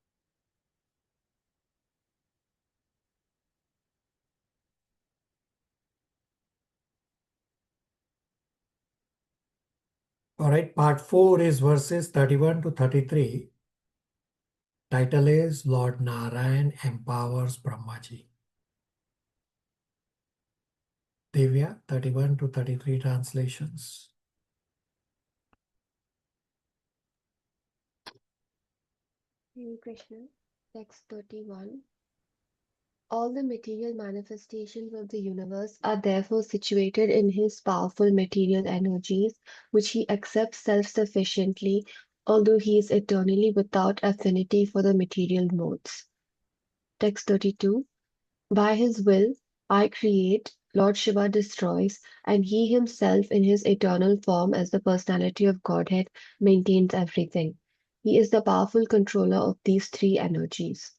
All right, part 4 is verses 31 to 33. Title is Lord Narayan Empowers Brahmaji. Divya, 31 to 33 translations. Hare Krishna, text 31. All the material manifestations of the universe are therefore situated in his powerful material energies, which he accepts self-sufficiently, although he is eternally without affinity for the material modes. Text 32. By his will, I create, Lord Shiva destroys, and he himself in his eternal form as the personality of Godhead maintains everything. He is the powerful controller of these three energies.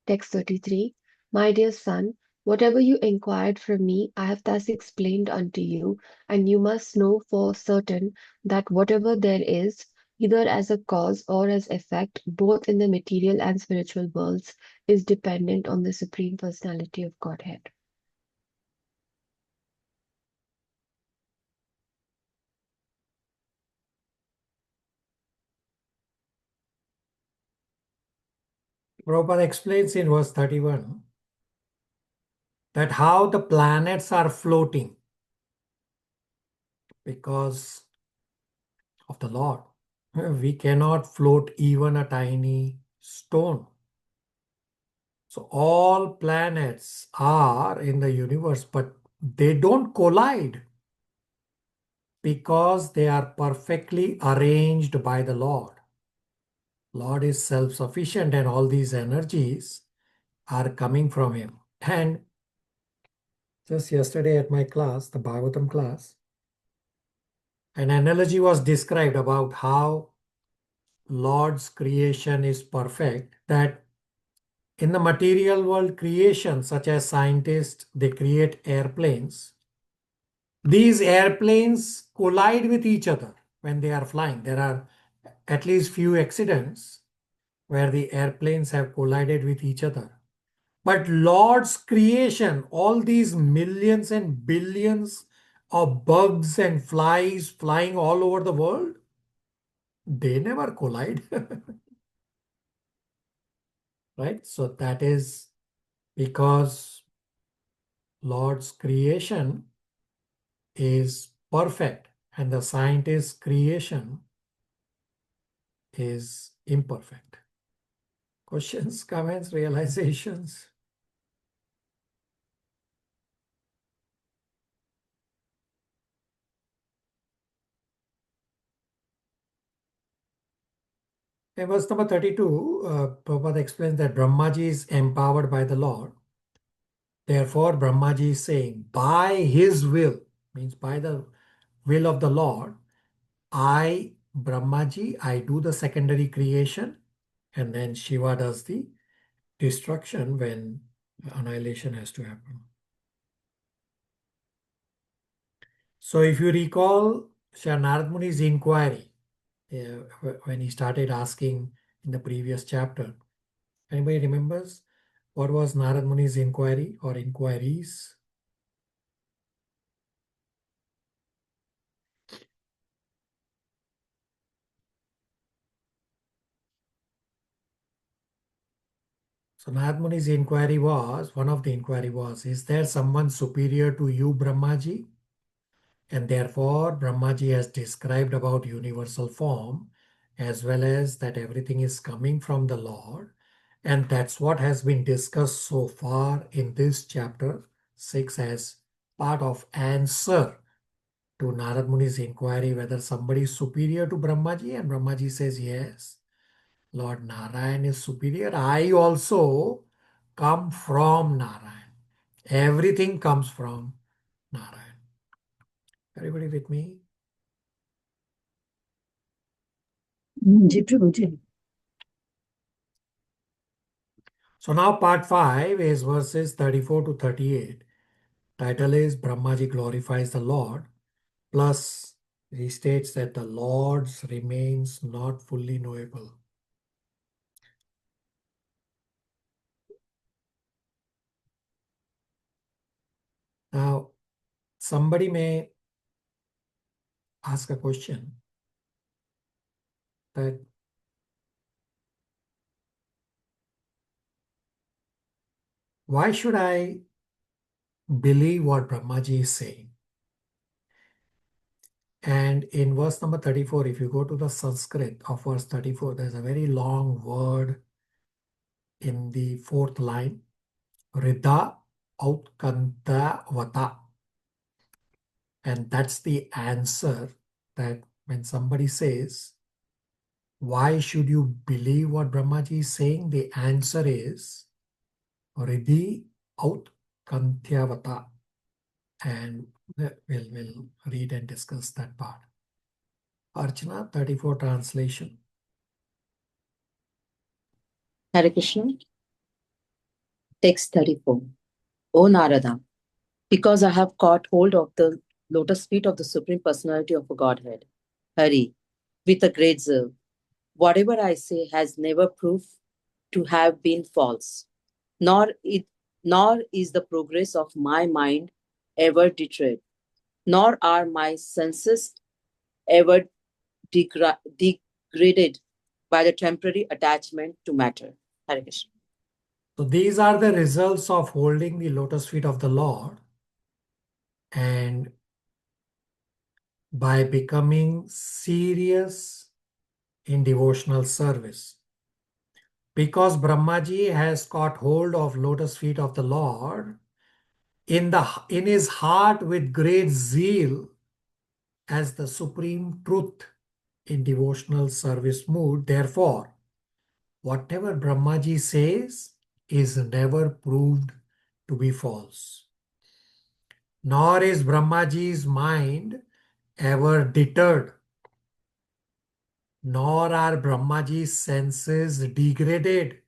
Text 33. My dear son, whatever you inquired from me, I have thus explained unto you, and you must know for certain that whatever there is, either as a cause or as effect, both in the material and spiritual worlds, is dependent on the Supreme Personality of Godhead. Prabhupada explains in verse 31 that how the planets are floating because of the Lord. We cannot float even a tiny stone. So all planets are in the universe, but they don't collide because they are perfectly arranged by the Lord. Lord is self-sufficient and all these energies are coming from him. And just yesterday at my class, the Bhagavatam class, an analogy was described about how Lord's creation is perfect, that in the material world creation, such as scientists, they create airplanes. These airplanes collide with each other when they are flying. There are at least few accidents where the airplanes have collided with each other. But Lord's creation, all these millions and billions of bugs and flies flying all over the world, they never collide. Right? So that is because Lord's creation is perfect and the scientist's creation is imperfect. Questions, comments, realizations? In verse number 32, Prabhupada explains that Brahmaji is empowered by the Lord. Therefore, Brahmaji is saying, by his will, means by the will of the Lord, Brahmaji, I do the secondary creation, and then Shiva does the destruction when annihilation has to happen. So if you recall Narad Muni's inquiry, when he started asking in the previous chapter, anybody remembers what was Narad Muni's inquiry or inquiries? So Narad Muni's inquiry was, one of the inquiry was, is there someone superior to you, Brahmaji? And therefore, Brahmaji has described about universal form as well as that everything is coming from the Lord. And that's what has been discussed so far in this chapter 6 as part of answer to Narad Muni's inquiry whether somebody is superior to Brahmaji. And Brahmaji says, yes, Lord Narayan is superior. I also come from Narayan. Everything comes from Narayan. Everybody with me? Ji Prabhuji. So now part 5 is verses 34 to 38. Title is Brahmaji glorifies the Lord. Plus he states that the Lord's remains not fully knowable. Now somebody may ask a question that why should I believe what Brahmaji is saying? And in verse number 34, if you go to the Sanskrit of verse 34, there's a very long word in the fourth line, Rida Autkanta Vata. And that's the answer that when somebody says, why should you believe what Brahmaji is saying? The answer is Ridi Autkantyavata. And we'll read and discuss that part. Archana 34 translation. Hare Krishna. Text 34. O Narada, because I have caught hold of the lotus feet of the Supreme Personality of Godhead, Hari, with a great zeal, whatever I say has never proved to have been false, nor is the progress of my mind ever deterred, nor are my senses ever degraded by the temporary attachment to matter. Hare Krishna. So these are the results of holding the lotus feet of the Lord and by becoming serious in devotional service. Because Brahmaji has caught hold of lotus feet of the Lord in his heart with great zeal as the supreme truth in devotional service mood. Therefore, whatever Brahmaji says is never proved to be false. Nor is Brahmaji's mind ever deterred, nor are Brahmaji's senses degraded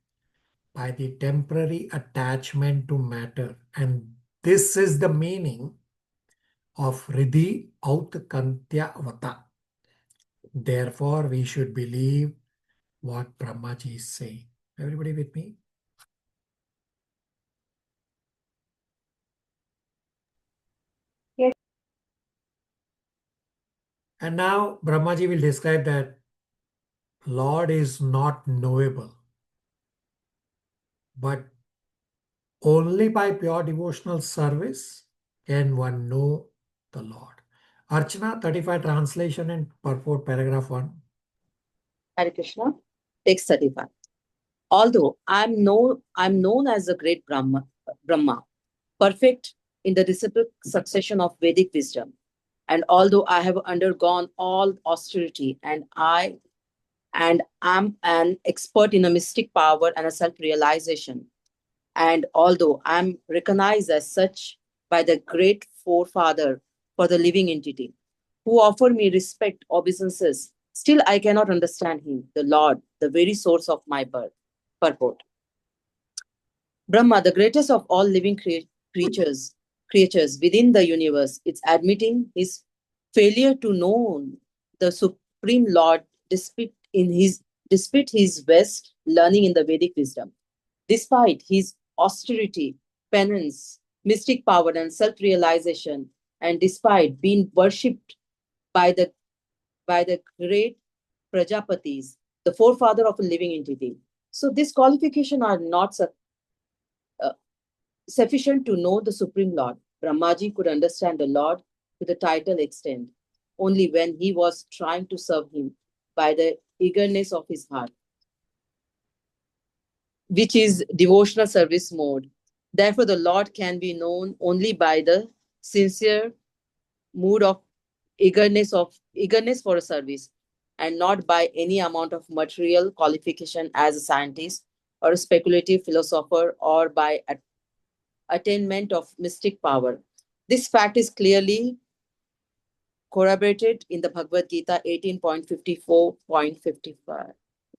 by the temporary attachment to matter. And this is the meaning of Riddhi Autkantya Vata. Therefore, we should believe what Brahmaji is saying. Everybody with me? Yes. And now Brahmaji will describe that Lord is not knowable, but only by pure devotional service can one know the Lord. Archana 35 translation and purport paragraph 1. Hare Krishna. Text 35. Although I'm known as the great Brahma, perfect in the reciprocal succession of Vedic wisdom, and although I have undergone all austerity and am an expert in a mystic power and a self-realization, and although I'm recognized as such by the great forefather for the living entity, who offer me respect, obeisances, still I cannot understand him, the Lord, the very source of my birth. Purport. Brahma, the greatest of all living creatures within the universe, is admitting his failure to know the Supreme Lord despite his best learning in the Vedic wisdom. Despite his austerity, penance, mystic power, and self-realization, and despite being worshipped by the great Prajapatis, the forefather of a living entity. So these qualifications are not sufficient to know the Supreme Lord. Brahmaji could understand the Lord to the title extent only when he was trying to serve him by the eagerness of his heart, which is devotional service mode. Therefore, the Lord can be known only by the sincere mood of eagerness for a service, and not by any amount of material qualification as a scientist or a speculative philosopher, or by attainment of mystic power. This fact is clearly corroborated in the Bhagavad Gita 18.54.55.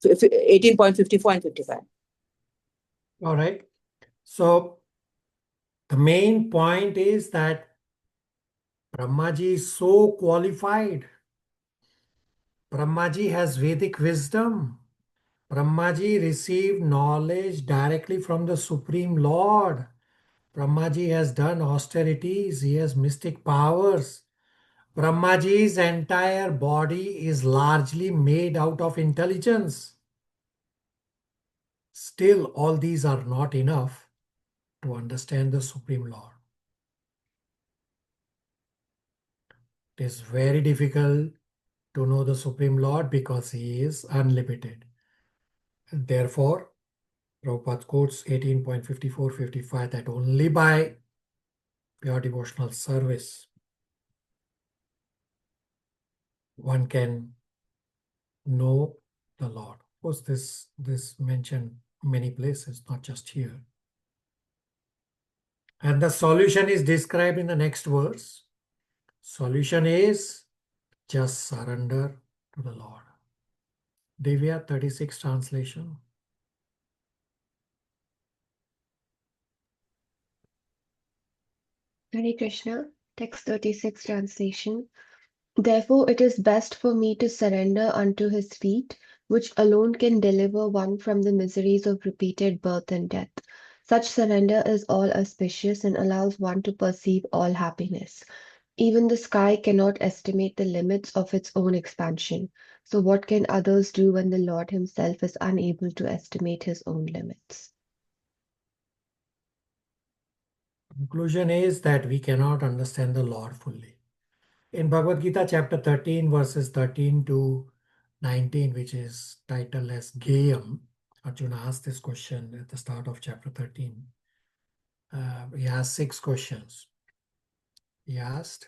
18.54 and 55. All right. So the main point is that Brahmaji is so qualified. Brahmaji has Vedic wisdom. Brahmaji received knowledge directly from the Supreme Lord. Brahmaji has done austerities. He has mystic powers. Brahmaji's entire body is largely made out of intelligence. Still, all these are not enough to understand the Supreme Lord. It is very difficult to know the Supreme Lord because he is unlimited. And therefore, Prabhupada quotes 18.54-55 that only by pure devotional service one can know the Lord. Of course, this mentioned many places, not just here. And the solution is described in the next verse. Solution is just surrender to the Lord. Divya 36 translation. Hare Krishna, text 36 translation. Therefore, it is best for me to surrender unto his feet, which alone can deliver one from the miseries of repeated birth and death. Such surrender is all auspicious and allows one to perceive all happiness. Even the sky cannot estimate the limits of its own expansion. So, what can others do when the Lord himself is unable to estimate his own limits? Conclusion is that we cannot understand the Lord fully. In Bhagavad Gita chapter 13 verses 13 to 19, which is titled as Gayam, Arjuna asked this question at the start of chapter 13. He asked 6 questions. He asked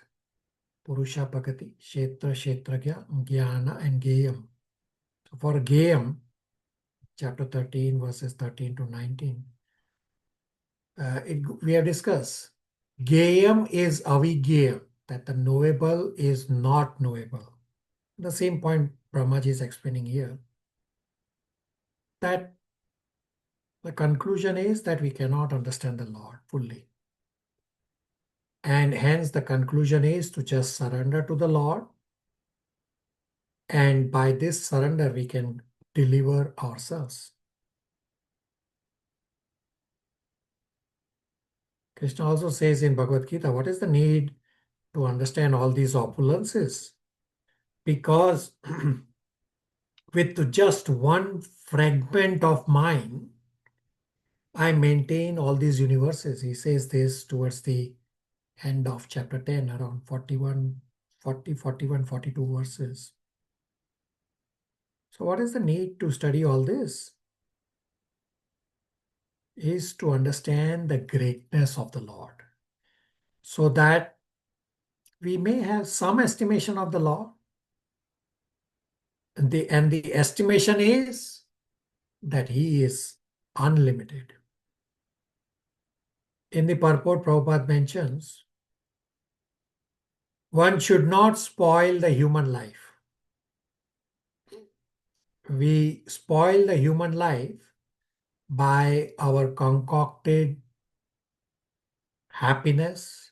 Purusha Bhagati, Kshetra, Kshetragya, Jnana and Gayam. So for Gayam, chapter 13 verses 13 to 19, we have discussed Gayam is avigayam, that the knowable is not knowable. The same point Brahmaji is explaining here. That the conclusion is that we cannot understand the Lord fully. And hence the conclusion is to just surrender to the Lord. And by this surrender, we can deliver ourselves. Krishna also says in Bhagavad Gita, what is the need to understand all these opulences? Because with just one fragment of mind, I maintain all these universes. He says this towards the end of chapter 10, around 41, 40, 41, 42 verses. So what is the need to study all this? Is to understand the greatness of the Lord, so that we may have some estimation of the Lord. And the estimation is that he is unlimited. In the purport, Prabhupada mentions, one should not spoil the human life. We spoil the human life by our concocted happiness,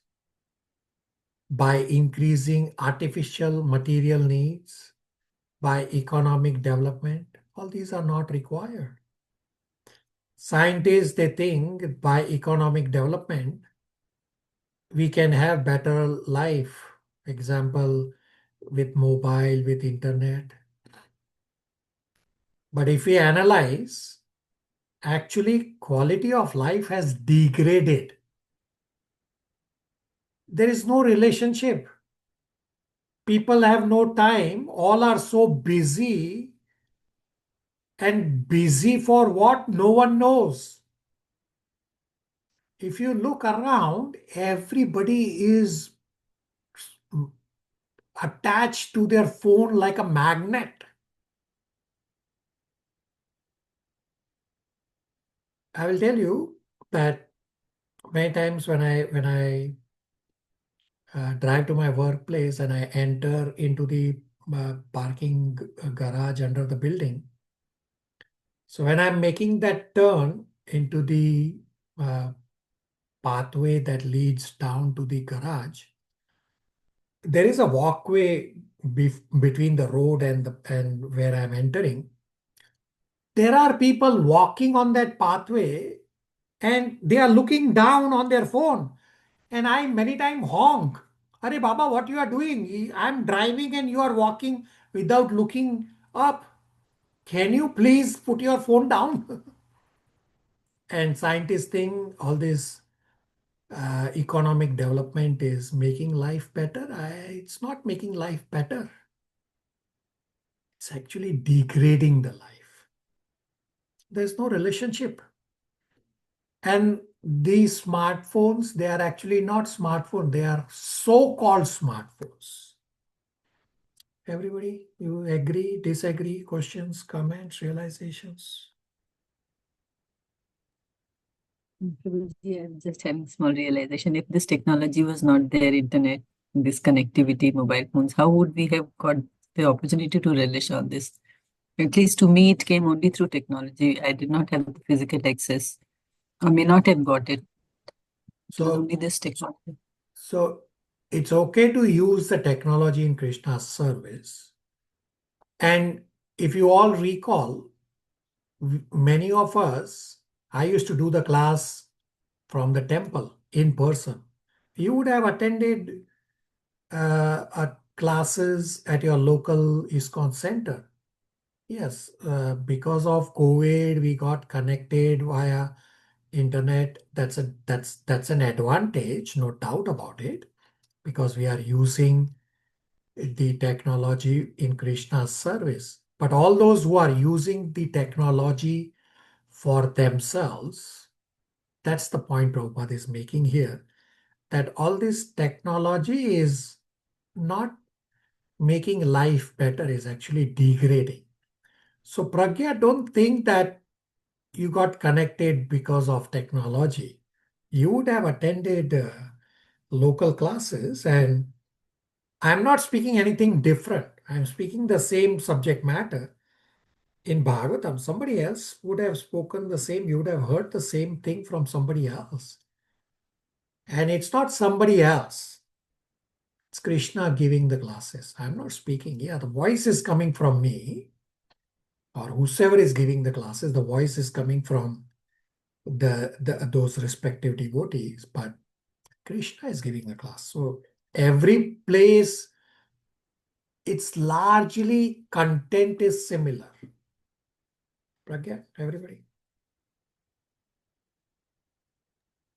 by increasing artificial material needs, by economic development. All these are not required. Scientists, they think by economic development, we can have better life. Example, with mobile, with internet. But if we analyze, actually quality of life has degraded. There is no relationship. People have no time. All are so busy. And busy for what? No one knows. If you look around, everybody is attached to their phone like a magnet. I will tell you that many times when I drive to my workplace and I enter into the parking garage under the building. So when I'm making that turn into the uh, pathway that leads down to the garage, there is a walkway between the road and where I'm entering. There are people walking on that pathway and they are looking down on their phone. And I many times honk. Are Baba, what you are doing? I'm driving and you are walking without looking up. Can you please put your phone down? And scientists think all this economic development is making life better. It's not making life better. It's actually degrading the life. There's no relationship. And these smartphones, they are actually not smartphones. They are so-called smartphones. Everybody, you agree, disagree, questions, comments, realizations? Prabhuji, I'm just having small realization. If this technology was not there, internet, this connectivity, mobile phones, how would we have got the opportunity to relish all this? At least to me, it came only through technology. I did not have the physical access. I may not have got it. It was So, only this technology. so it's okay to use the technology in Krishna's service. And if you all recall, many of us, I used to do the class from the temple in person. You would have attended classes at your local ISKCON center. Yes, because of COVID, we got connected via internet. That's an advantage, no doubt about it, because we are using the technology in Krishna's service. But all those who are using the technology for themselves, that's the point Prabhupada is making here, that all this technology is not making life better, is actually degrading. So Pragya, don't think that you got connected because of technology. You would have attended local classes, and I'm not speaking anything different. I'm speaking the same subject matter. In Bhagavatam, somebody else would have spoken the same, you would have heard the same thing from somebody else. And it's not somebody else. It's Krishna giving the classes. I'm not speaking. Yeah, the voice is coming from me, or whosoever is giving the classes, the voice is coming from those respective devotees, but Krishna is giving the class. So every place, it's largely content is similar. Pragya, everybody.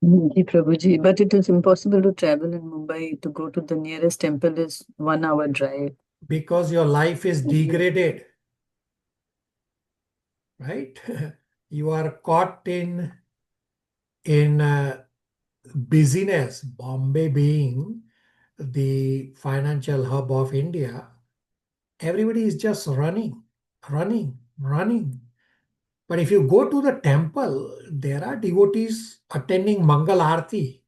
Ji, Prabhuji, but it is impossible to travel in Mumbai. To go to the nearest temple is 1 hour drive. Because your life is degraded, right? You are caught in busyness. Bombay being the financial hub of India, everybody is just running, running, running. But if you go to the temple, there are devotees attending Mangal Aarti.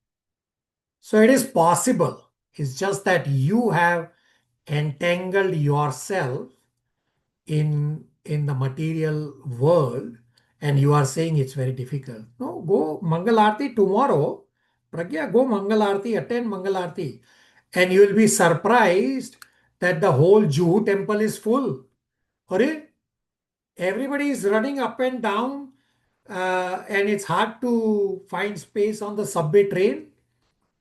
So it is possible. It's just that you have entangled yourself in the material world and you are saying it's very difficult. No, go Mangal Aarti tomorrow. Pragya, go Mangal Aarti, attend Mangal Aarti. And you will be surprised that the whole Juhu temple is full. Hore, everybody is running up and down, and it's hard to find space on the subway train.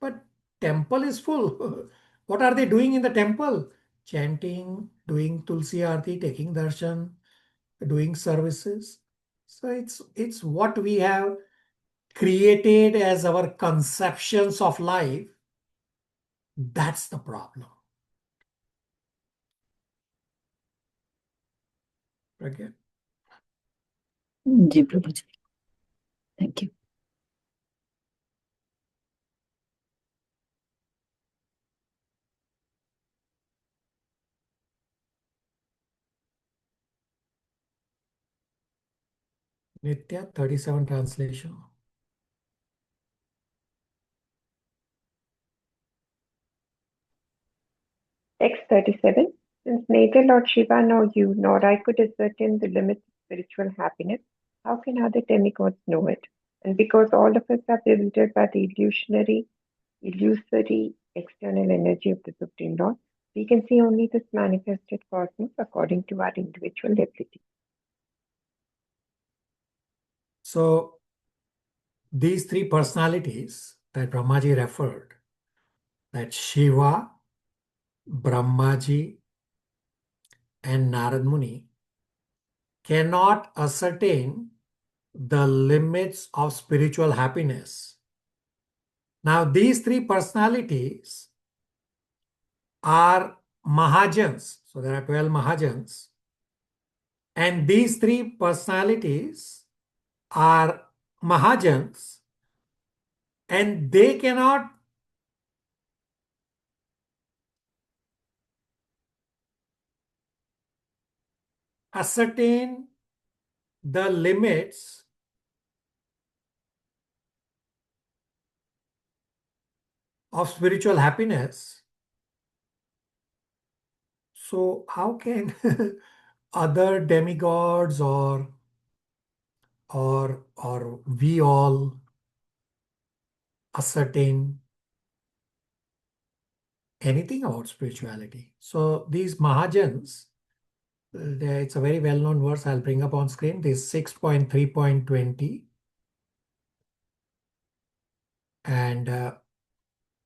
But temple is full. What are they doing in the temple? Chanting, doing Tulsi Aarti, taking darshan, doing services. So it's what we have created as our conceptions of life. That's the problem. Okay. Ji, Prabhuji. Thank you. Nitya, 37 translation. Text 37. Since neither Lord Shiva nor you nor I could ascertain the limits of spiritual happiness, how can other demigods know it? And because all of us are bewildered by the illusory external energy of the Supreme Lord, we can see only this manifested cosmos according to our individual ability. So these three personalities that Brahmaji referred, that Shiva, Brahmaji, and Narad Muni, cannot ascertain the limits of spiritual happiness. Now, these three personalities are Mahajans. So there are 12 Mahajans. And these three personalities are Mahajans, and they cannot ascertain the limits of spiritual happiness. So how can other demigods or we all ascertain anything about spirituality? So these Mahajans, it's a very well-known verse I'll bring up on screen. This 6.3.20. And I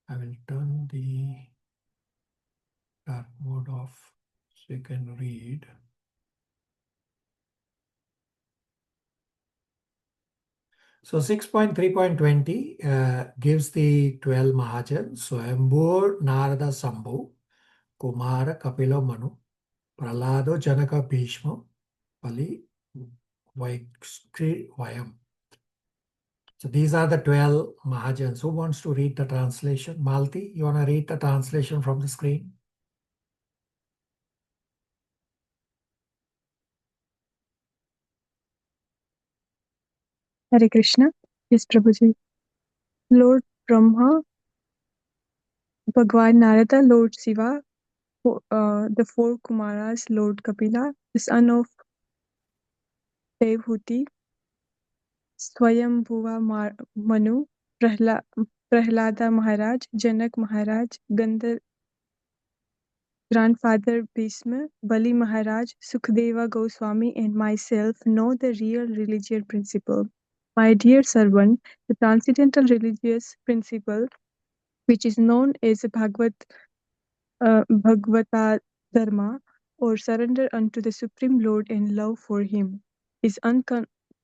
will turn the dark mode off so you can read. So 6.3.20 gives the 12 Mahajans. So Ambur, Narada, Sambhu, Kumara, Kapila, Manu, Pralado, Janaka, Bhishma, Pali, Vaikskri, Vayam. So these are the 12 Mahajans. Who wants to read the translation? Malti, you want to read the translation from the screen? Hare Krishna. Yes, Prabhuji. Lord Brahma, Bhagwan Narada, Lord Shiva, the four Kumaras, Lord Kapila, the son of Devotee, Swayambhuva Manu, Prahlada Maharaj, Janak Maharaj, Gandhar, grandfather Bhishma, Bali Maharaj, Sukhdeva Goswami, and myself know the real religious principle. My dear servant, the transcendental religious principle, which is known as Bhagavata Dharma, or surrender unto the Supreme Lord and love for Him, is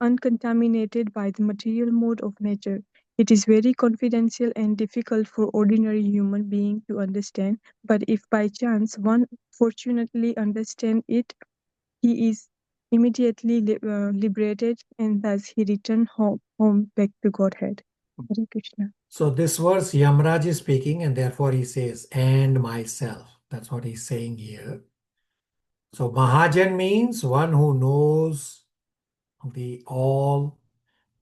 uncontaminated by the material mode of nature. It is very confidential and difficult for ordinary human being to understand, but if by chance one fortunately understand it, he is immediately liberated, and thus he returned home back to Godhead. Hare Krishna. So this verse, Yamraj is speaking, and therefore he says, and myself. That's what he's saying here. So Mahajan means one who knows the all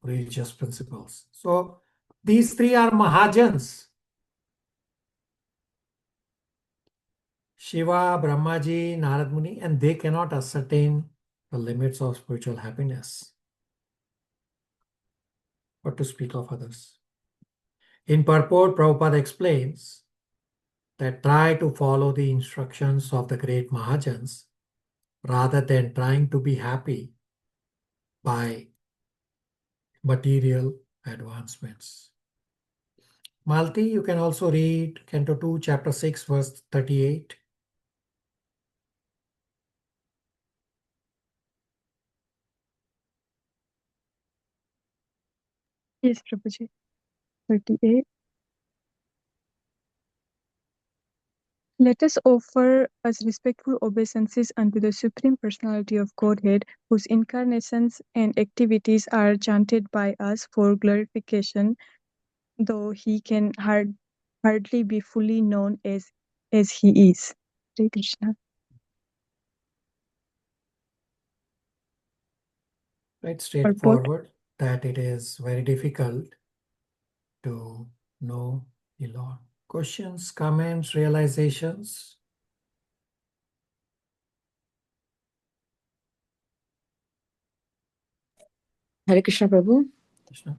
religious principles. So these three are Mahajans. Shiva, Brahmaji, Narad Muni, and they cannot ascertain the limits of spiritual happiness. What to speak of others? In purport, Prabhupada explains that try to follow the instructions of the great Mahajans rather than trying to be happy by material advancements. Malti, you can also read Canto 2, Chapter 6, verse 38. Yes, Prabhuji. 38. Let us offer as respectful obeisances unto the Supreme Personality of Godhead, whose incarnations and activities are chanted by us for glorification, though he can hardly be fully known as he is. Hare Krishna. Right, straightforward, that it is very difficult to know the Lord. Questions, comments, realizations? Hare Krishna Prabhu. Krishna.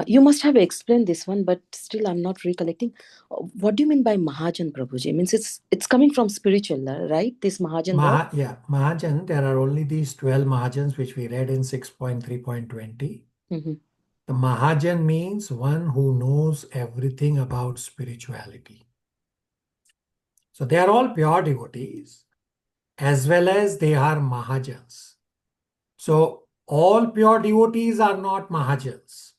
You must have explained this one, but still I'm not recollecting. What do you mean by Mahajan, Prabhuji? Means it's coming from spiritual, right? This Mahajan word? Yeah, Mahajan, there are only these 12 Mahajans which we read in 6.3.20. Mhm. The Mahajan means one who knows everything about spirituality. So they are all pure devotees as well as they are Mahajans. So all pure devotees are not Mahajans.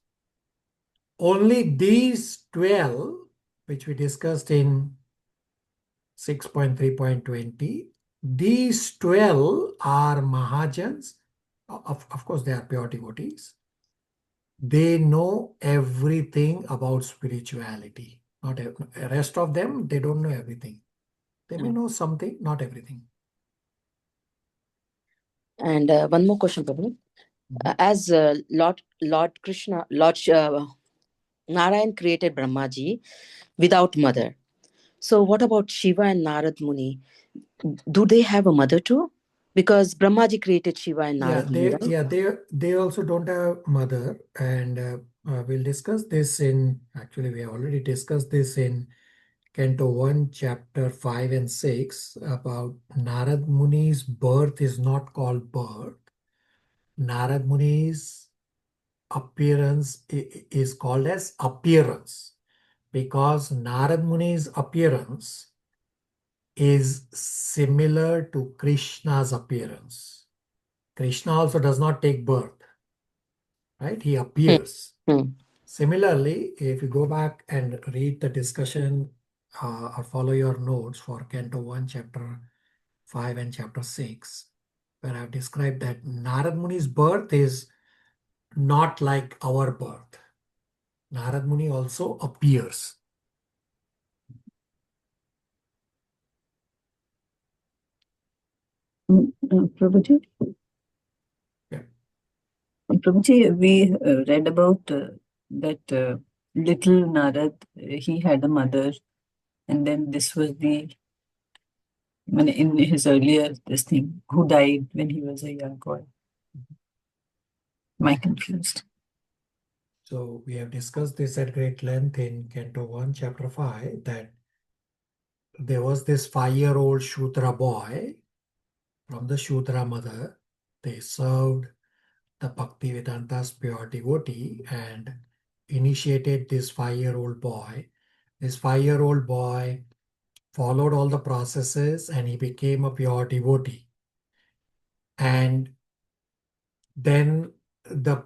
Only these 12, which we discussed in 6.3.20, these 12 are Mahajans. Of course, they are pure devotees. They know everything about spirituality. Not rest of them, they don't know everything. They may know something, not everything. And one more question, Prabhu. As Lord Krishna, Narayan created Brahmaji without mother. So what about Shiva and Narad Muni? Do they have a mother too? Because Brahmaji created Shiva and Narad Muni, right? They also don't have mother, and we'll discuss this in, actually we have already discussed this in Canto 1, Chapter 5 and 6 about Narad Muni's birth is not called birth. Narad Muni's appearance is called as appearance because Narad Muni's appearance is similar to Krishna's appearance. Krishna also does not take birth, right? He appears. Similarly, if you go back and read the discussion or follow your notes for Canto 1, Chapter 5 and Chapter 6, where I've described that Narad Muni's birth is not like our birth. Narad Muni also appears. Prabhuji? Yeah. Prabhuji, we read about that little Narad, he had a mother, and then this was in his earlier this thing, who died when he was a young boy. Am I confused? So we have discussed this at great length in Canto 1, Chapter 5, that there was this 5-year-old Shudra boy from the Shudra mother. They served the Bhaktivedanta's pure devotee and initiated this 5-year-old boy. This 5-year-old boy followed all the processes and he became a pure devotee. And then the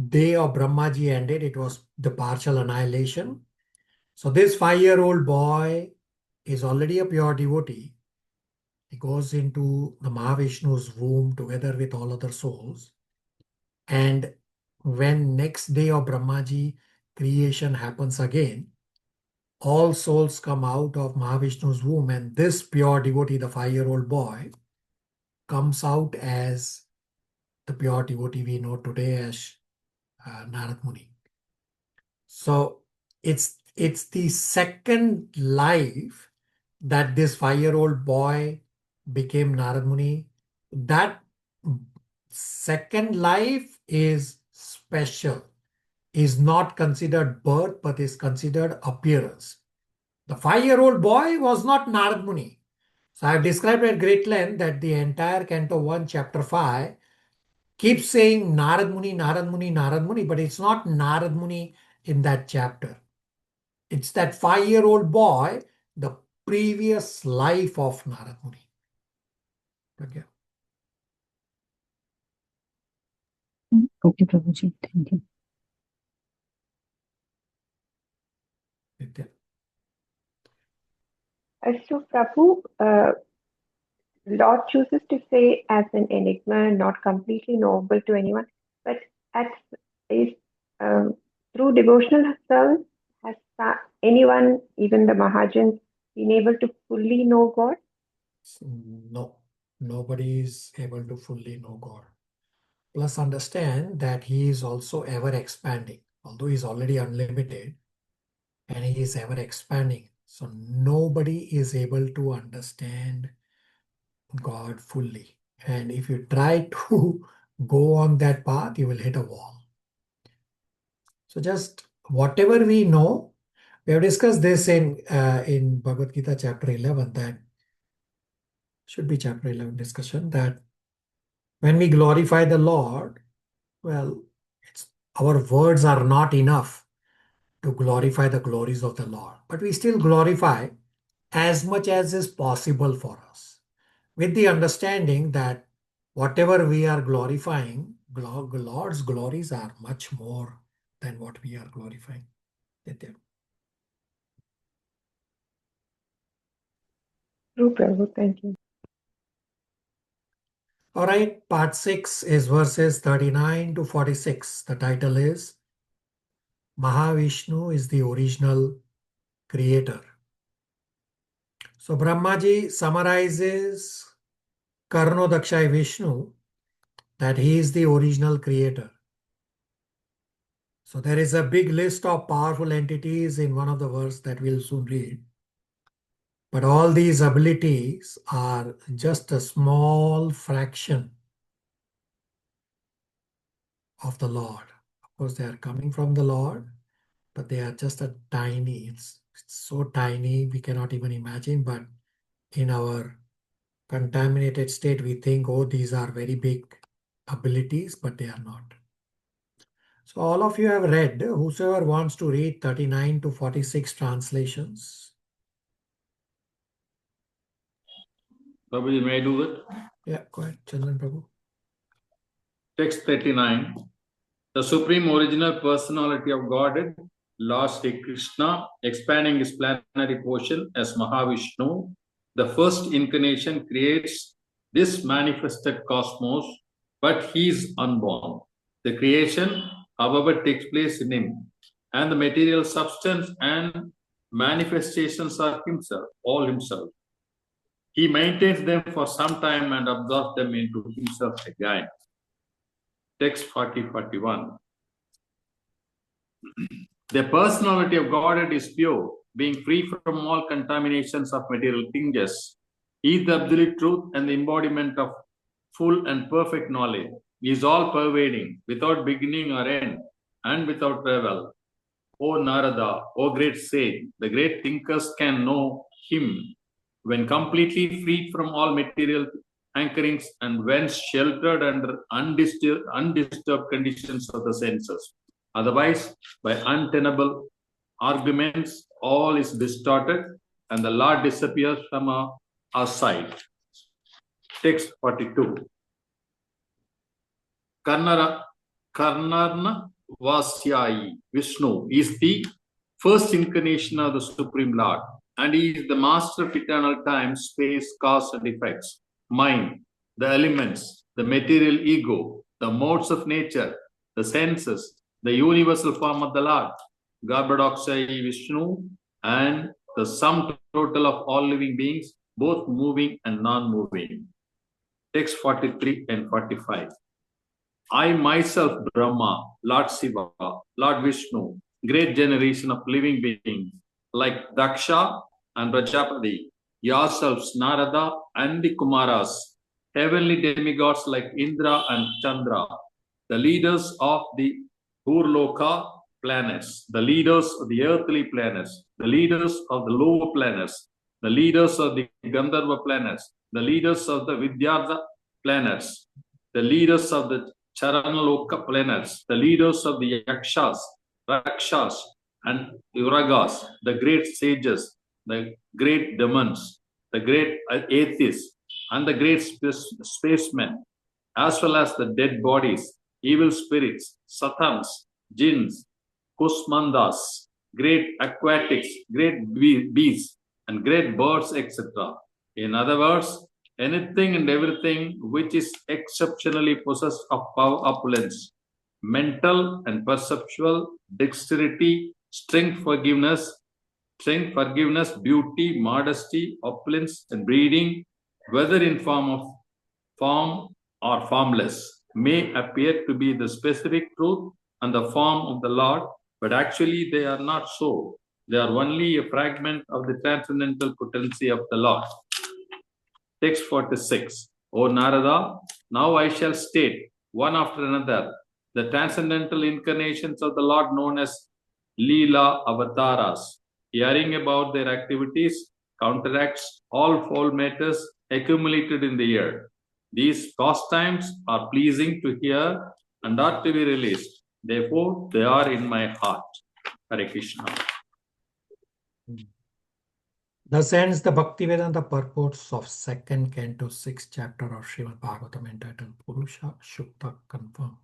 day of Brahmaji ended, it was the partial annihilation. So this 5-year-old boy is already a pure devotee. He goes into the Mahavishnu's womb together with all other souls. And when next day of Brahmaji creation happens again, all souls come out of Mahavishnu's womb, and this pure devotee, the 5-year-old boy, comes out as the pure devotee we know today as Narad Muni. So it's the second life that this 5-year-old boy became Narad Muni. That second life is special, is not considered birth, but is considered appearance. The 5-year-old boy was not Narad Muni. So I have described at great length that the entire Canto 1, Chapter 5 keeps saying Narad Muni, Narad Muni, Narad Muni, but it's not Narad Muni in that chapter. It's that 5-year-old boy, the previous life of Narad Muni. Okay. Okay, Prabhuji, thank you. Nitya. So, Prabhu, Lord chooses to say as an enigma, not completely knowable to anyone, but is through devotional service, has anyone, even the Mahajans, been able to fully know God? No, nobody is able to fully know God. Plus understand that he is also ever expanding. Although he is already unlimited and he is ever expanding. So nobody is able to understand God fully. And if you try to go on that path, you will hit a wall. So just whatever we know, we have discussed this in Bhagavad Gita chapter 11, that should be chapter 11 discussion, that when we glorify the Lord, well, our words are not enough to glorify the glories of the Lord, but we still glorify as much as is possible for us, with the understanding that whatever we are glorifying, Lord's glories are much more than what we are glorifying. True, Prabhu. Thank you. All right, part 6 is verses 39 to 46. The title is Mahavishnu is the original creator. So Brahmaji summarizes Karnodakshay Vishnu that he is the original creator. So there is a big list of powerful entities in one of the verses that we'll soon read. But all these abilities are just a small fraction of the Lord. Of course, they are coming from the Lord, but they are just a tiny, it's so tiny we cannot even imagine. But in our contaminated state, we think, oh, these are very big abilities, but they are not. So all of you have read, whosoever wants to read 39 to 46 translations. Prabhuji, may I do that? Yeah, go ahead, Chandran Prabhu. Text 39. The Supreme Original Personality of Godhead, Lord Sri Krishna, expanding his planetary portion as Mahavishnu, the first incarnation, creates this manifested cosmos, but he is unborn. The creation, however, takes place in him, and the material substance and manifestations are himself, all himself. He maintains them for some time and absorbs them into himself again. Text 40-41. The personality of Godhead is pure, being free from all contaminations of material tinges. He is the absolute truth and the embodiment of full and perfect knowledge. He is all-pervading, without beginning or end, and without rival. O Narada, O great sage, the great thinkers can know him when completely freed from all material anchorings and when sheltered under undisturbed conditions of the senses. Otherwise, by untenable arguments, all is distorted and the Lord disappears from our sight. Text 42. Karnarna Vasyai Vishnu is the first incarnation of the Supreme Lord, and he is the master of eternal time, space, cause, and effects, mind, the elements, the material ego, the modes of nature, the senses, the universal form of the Lord, Garbhodakshayi Vishnu, and the sum total of all living beings, both moving and non-moving. Text 43 and 45. I myself, Brahma, Lord Shiva, Lord Vishnu, great generation of living beings, like Daksha and Prajapati, yourselves, Narada and the Kumaras, heavenly demigods like Indra and Chandra, the leaders of the Urloka planets, the leaders of the earthly planets, the leaders of the lower planets, the leaders of the Gandharva planets, the leaders of the Vidyartha planets, the leaders of the Charanaloka planets, the leaders of the Yakshas, Rakshas, and Uragas, the great sages, the great demons, the great atheists, and the great spacemen, as well as the dead bodies, evil spirits, satans, jinns, kusmandas, great aquatics, great beasts, and great birds, etc. In other words, anything and everything which is exceptionally possessed of power, opulence, mental and perceptual dexterity, strength, forgiveness, beauty, modesty, opulence, and breeding, whether in form or formless, may appear to be the specific truth and the form of the Lord, but actually they are not so. They are only a fragment of the transcendental potency of the Lord. Text 46. O Narada, now I shall state one after another. The transcendental incarnations of the Lord, known as Leela Avataras, hearing about their activities counteracts all foul matters accumulated in the year. These pastimes are pleasing to hear and are to be released. Therefore, they are in my heart. Hare Krishna. Thus ends the Bhaktivedanta purports of second canto, 6th chapter of Srimad Bhagavatam entitled Purusha Shukta Confirmed.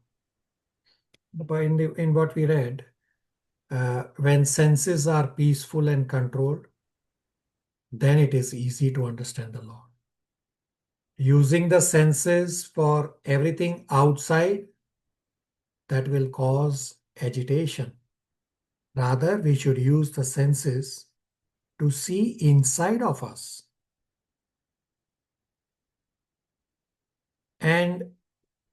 But in what we read, when senses are peaceful and controlled, then it is easy to understand the Lord. Using the senses for everything outside, that will cause agitation. Rather, we should use the senses to see inside of us. And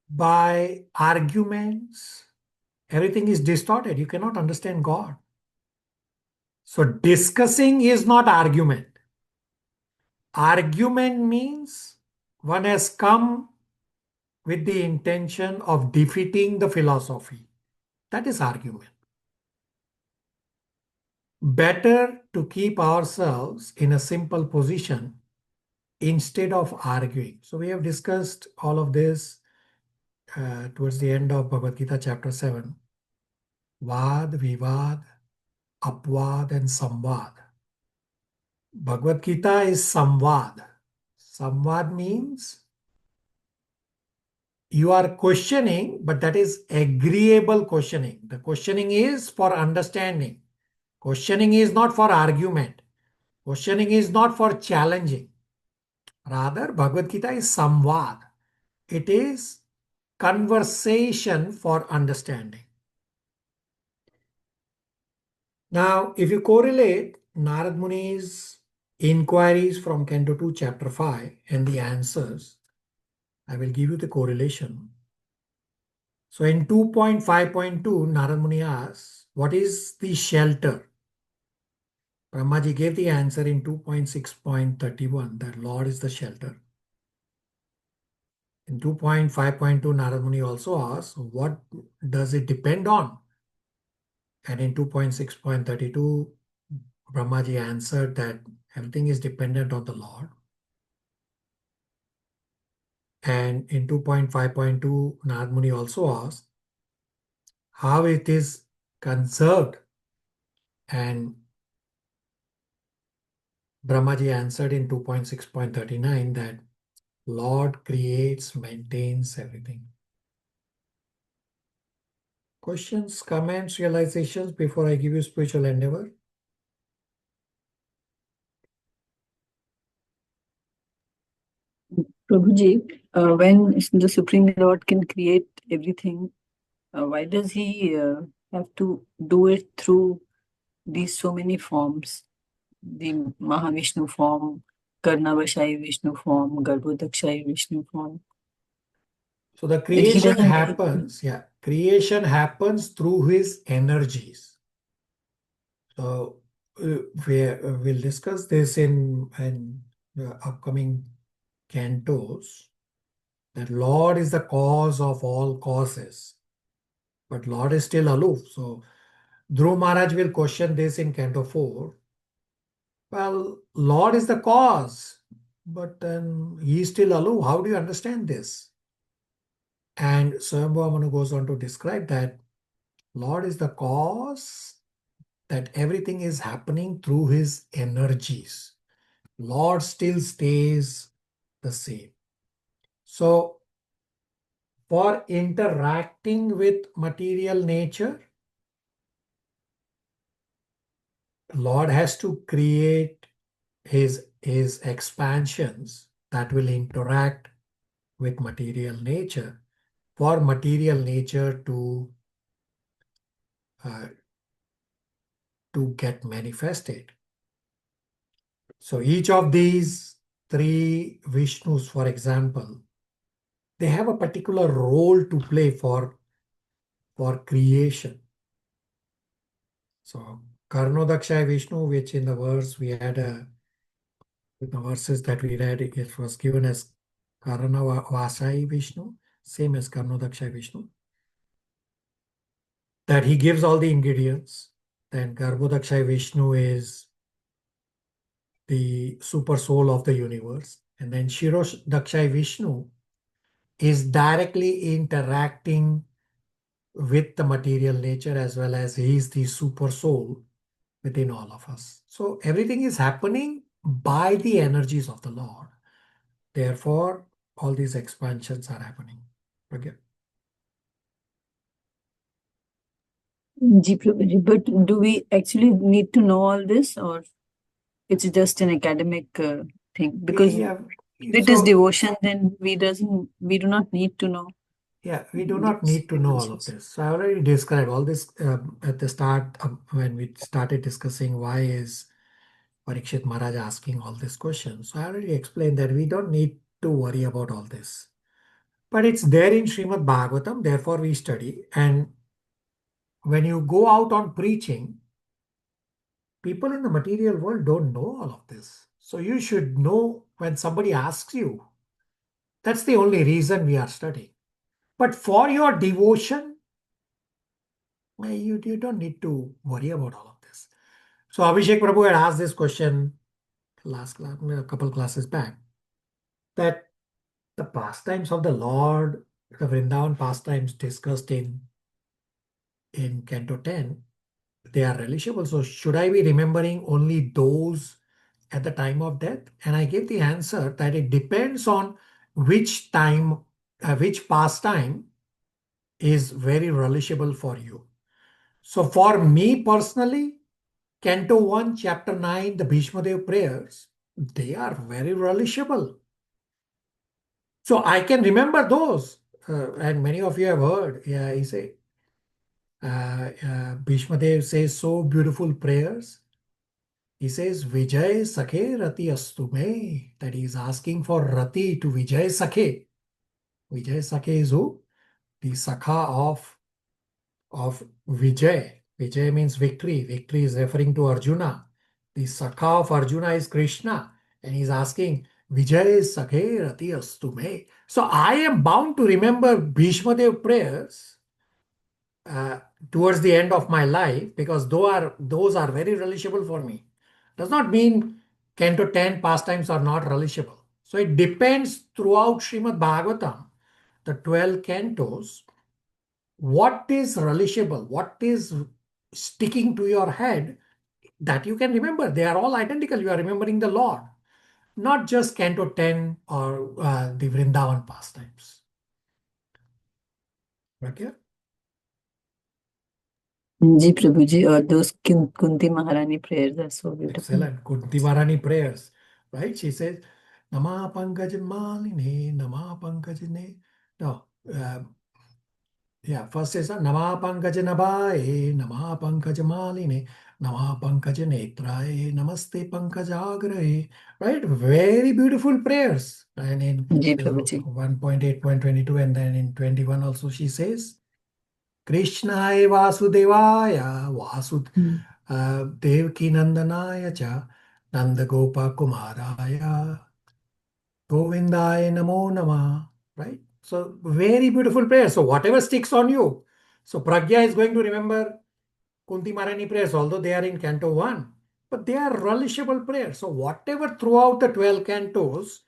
by arguments, everything is distorted. You cannot understand God. So discussing is not argument. Argument means one has come with the intention of defeating the philosophy. That is argument. Better to keep ourselves in a simple position instead of arguing. So we have discussed all of this towards the end of Bhagavad Gita chapter 7. Vad, Vivad, Apvad and Samvad. Bhagavad Gita is Samvad. Samvad means you are questioning, but that is agreeable questioning. The questioning is for understanding. Questioning is not for argument. Questioning is not for challenging. Rather, Bhagavad Gita is Samvad. It is conversation for understanding. Now, if you correlate Narad Muni's inquiries from Canto 2, Chapter 5 and the answers, I will give you the correlation. So in 2.5.2, Narad Muni asks, what is the shelter? Brahmaji gave the answer in 2.6.31 that Lord is the shelter. In 2.5.2, Narad Muni also asks, what does it depend on? And in 2.6.32, Brahmaji answered that everything is dependent on the Lord. And in 2.5.2, Narad Muni also asked how it is conserved. And Brahmaji answered in 2.6.39 that Lord creates, maintains everything. Questions, comments, realizations before I give you spiritual endeavor? Prabhuji, when the Supreme Lord can create everything, why does he have to do it through these so many forms? The Mahavishnu form, Karnavashai Vishnu form, Garbhodakshai Vishnu form. So the That he creation doesn't happens, creation happens through his energies. So we'll discuss this in the upcoming cantos, that Lord is the cause of all causes, but Lord is still aloof. So Dhruv Maharaj will question this in Canto 4. Well, Lord is the cause, but then he is still aloof. How do you understand this? And Swayambhuva Manu goes on to describe that Lord is the cause, that everything is happening through his energies. Lord still stays the same. So for interacting with material nature, Lord has to create his expansions that will interact with material nature for material nature to get manifested. So each of these three Vishnus, for example, they have a particular role to play for creation. So Karnodakshaya Vishnu, which in the verse we had with the verses that we read, it was given as Karanavasai Vishnu. same as Karnodaksha Vishnu, that he gives all the ingredients. Then Garbhodaksha Vishnu is the super soul of the universe. And then Shirodaksha Vishnu is directly interacting with the material nature, as well as he is the super soul within all of us. So everything is happening by the energies of the Lord. Therefore, all these expansions are happening. Okay. Ji Prabhuji, but do we actually need to know all this, or it's just an academic thing? Because Yeah. if it is So, devotion, then we do not need to know yeah, we do not these need to know all of dimensions. this. So I already described all this at the start when we started discussing why is Parikshit Maharaj asking all these questions. So I already explained that we don't need to worry about all this. But it's there in Srimad Bhagavatam, therefore we study. And when you go out on preaching, people in the material world don't know all of this. So you should know when somebody asks you. That's the only reason we are studying. But for your devotion, you don't need to worry about all of this. So Abhishek Prabhu had asked this question last class, a couple classes back, that the pastimes of the Lord, the Vrindavan pastimes discussed in Canto 10, they are relishable. So should I be remembering only those at the time of death? And I gave the answer that it depends on which time, which pastime is very relishable for you. So for me personally, Canto 1, Chapter 9, the Bhishma Dev prayers, they are very relishable. So I can remember those. And many of you have heard, yeah, he say, Bhishma Dev says so beautiful prayers. He says, Vijay Sakhe Rati Astu Me, that he is asking for Rati to Vijay Sakhe. Vijay Sakhe is who? The Sakha of Vijay. Vijay means victory. Victory is referring to Arjuna. The Sakha of Arjuna is Krishna. And he's asking, Vijay Sakhe Rati Astu Me. So I am bound to remember Bhishma Dev prayers towards the end of my life, because those are very relishable for me. Does not mean Canto 10 pastimes are not relishable. So it depends throughout Srimad Bhagavatam, the 12 cantos, what is relishable, what is sticking to your head that you can remember. They are all identical. You are remembering the Lord, not just Canto 10 or the Vrindavan pastimes. Okay? Ji Prabhuji, or those Kunti Maharani prayers are so beautiful. Excellent. Kunti Maharani prayers, right? She says, Nama Pankaj Maline, Nama Pankajine. No, yeah, first says Nama Pankaj Nabaye, Nama Pankaj Maline, Nama Pankaj Netraye, Namaste Pankajagraye. Right? Very beautiful prayers. And in Ji Prabhuji. 1.8.22, and then in 21 also she says, Krishnaya Vasudevaya, Devki Nandanaya cha, Nandagopa Kumaraya, Govindaya Namo Nama. Right? So very beautiful prayer. So whatever sticks on you. So Pragya is going to remember Kunti Maharani prayers, although they are in Canto 1, but they are relishable prayers. So whatever throughout the 12 cantos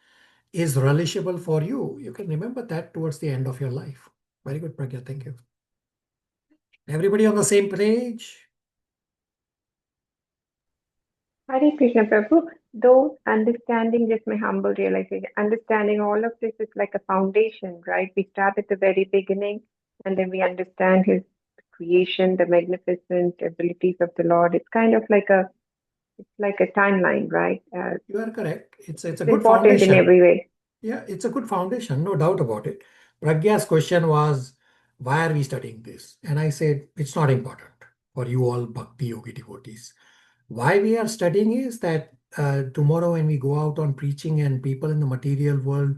is relishable for you, you can remember that towards the end of your life. Very good, Pragya. Thank you. Everybody on the same page? Hare Krishna Prabhu, though understanding, just my humble realization, understanding all of this is like a foundation, right? We start at the very beginning and then we understand his creation, the magnificent abilities of the Lord. It's kind of like a timeline, right? You are correct. It's a It's good important in foundation. every way. Yeah, it's a good foundation, no doubt about it. Pragya's question was, why are we studying this? And I said, it's not important for you all Bhakti Yogi devotees. Why we are studying is that tomorrow when we go out on preaching and people in the material world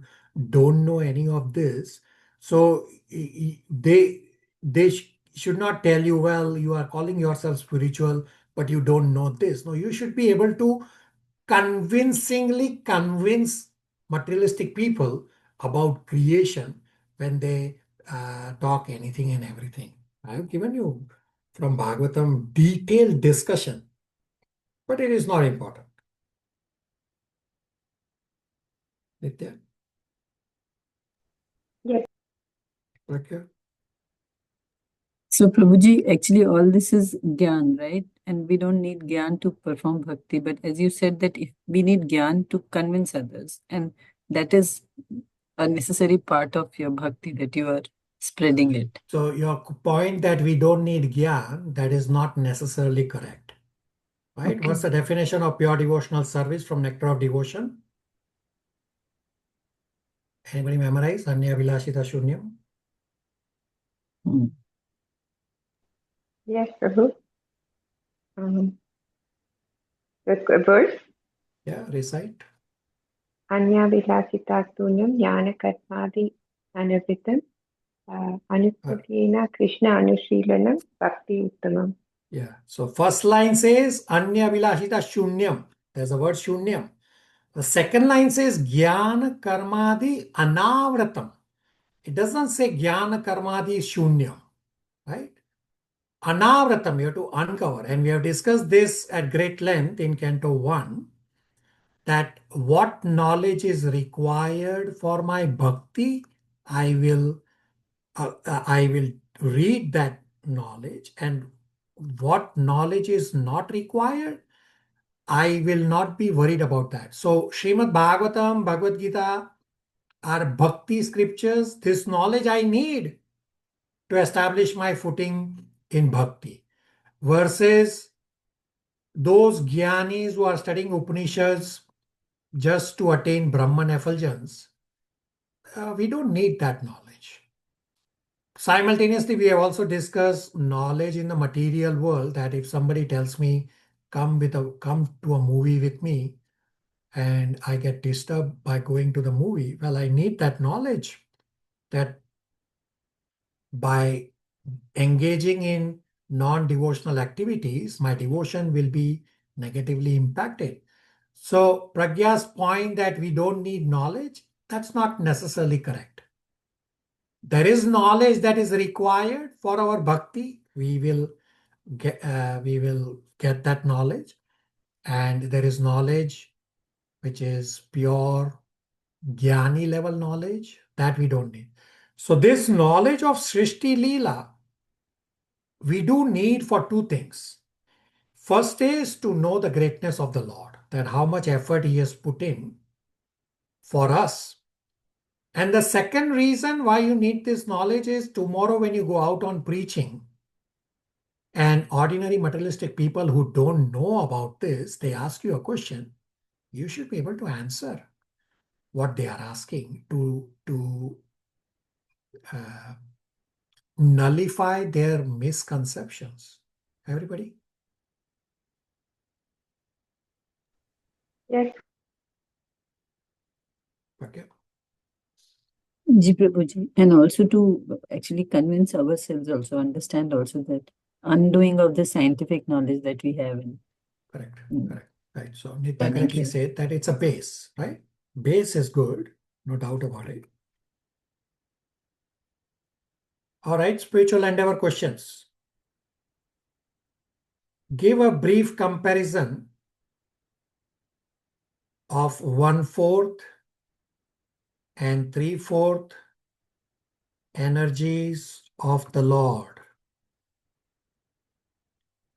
don't know any of this, so they should not tell you, well, you are calling yourself spiritual, but you don't know this. No, you should be able to convincingly convince materialistic people about creation when they talk anything and everything. I have given you from Bhagavatam detailed discussion, but it is not important. Nitya? Yes. Okay. So Prabhuji, actually all this is Gyan, right? And we don't need Gyan to perform bhakti. But as you said that if we need Gyan to convince others, and that is a necessary part of your bhakti that you are spreading it. So your point that we don't need Gyan, that is not necessarily correct. Right? Okay. What's the definition of pure devotional service from Nectar of Devotion? Anybody memorize? Anya Vilashita Shunyam? Yes, Prabhu. The verse. Yeah, recite. Anya Vilasita Sunyam Jnana Karmadi Anavritam Anuspadhyena Krishna Anushilanam Bhakti Uttamam. Yeah. So first line says Anya Vilashita Shunyam. There's a word Shunyam. The second line says Jnana Karmadi Anavratam. It doesn't say Jnana Karmadi Shunyam. Right? Anavratam, you have to uncover. And we have discussed this at great length in Canto 1. That what knowledge is required for my bhakti, I will read that knowledge, and what knowledge is not required, I will not be worried about that. So Srimad Bhagavatam, Bhagavad Gita are bhakti scriptures. This knowledge I need to establish my footing in bhakti. Versus those jnanis who are studying Upanishads just to attain Brahman effulgence, we don't need that knowledge. Simultaneously, we have also discussed knowledge in the material world, that if somebody tells me, come to a movie with me, and I get disturbed by going to the movie, well, I need that knowledge that by engaging in non-devotional activities, my devotion will be negatively impacted. So Pragya's point that we don't need knowledge, that's not necessarily correct. There is knowledge that is required for our bhakti. We will get that knowledge, and there is knowledge which is pure jnani level knowledge that we don't need. So this knowledge of Srishti Leela we do need for two things. First is to know the greatness of the Lord, that how much effort He has put in for us. And the second reason why you need this knowledge is tomorrow when you go out on preaching, and ordinary materialistic people who don't know about this, they ask you a question, you should be able to answer what they are asking to nullify their misconceptions. Everybody? Yes. Okay. Ji Prabhuji, and also to actually convince ourselves, also understand also that undoing of the scientific knowledge that we have. Correct. Correct. Right. So Nitya Currently. correctly said that it's a base, right? Base is good, no doubt about it. All right, spiritual endeavor questions. Give a brief comparison of 1/4 and 3/4 energies of the Lord.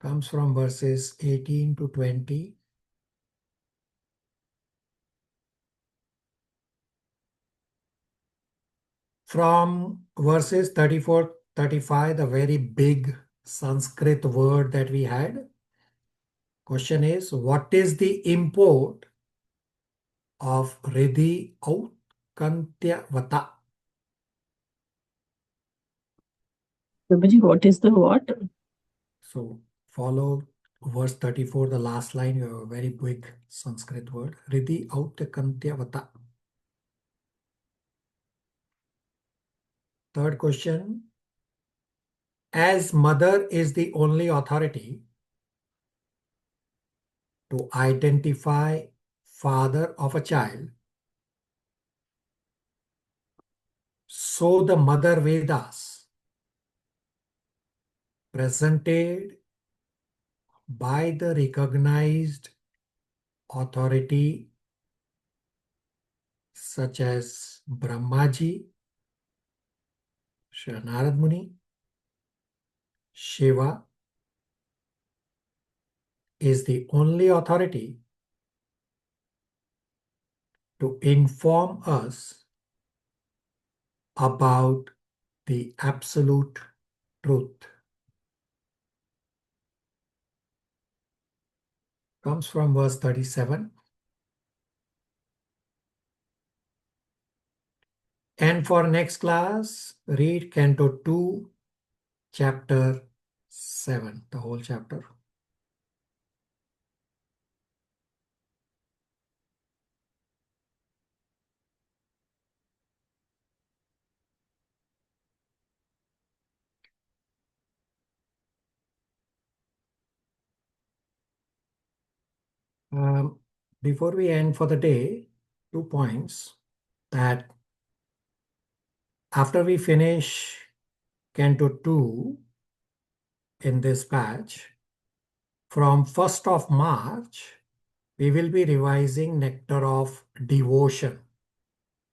Comes from verses 18 to 20. From verses 34, 35, the very big Sanskrit word that we had. Question is, what is the import of Riddhi Aukantyavata? Prabhuji, what is the what? So follow verse 34, the last line, you have a very big Sanskrit word. Riddhi Aukantyavata. Third question. As mother is the only authority to identify father of a child, So the Mother Vedas, presented by the recognized authority such as Brahmaji, Shri Narad Muni, Shiva, is the only authority to inform us about the absolute truth. Comes from verse 37. And for next class, read Canto 2, Chapter 7, the whole chapter. Before we end for the day, 2 points that after we finish Canto 2 in this batch, from 1st of March, we will be revising Nectar of Devotion.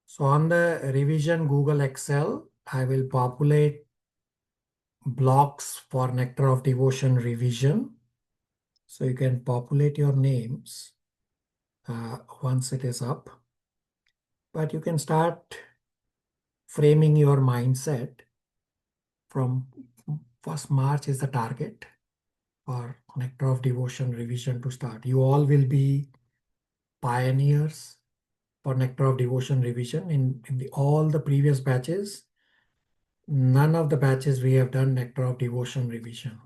So on the revision Google Excel, I will populate blocks for Nectar of Devotion revision. So you can populate your names once it is up. But you can start framing your mindset from 1st March is the target for Nectar of Devotion revision to start. You all will be pioneers for Nectar of Devotion revision in all the previous batches. None of the batches we have done Nectar of Devotion revision.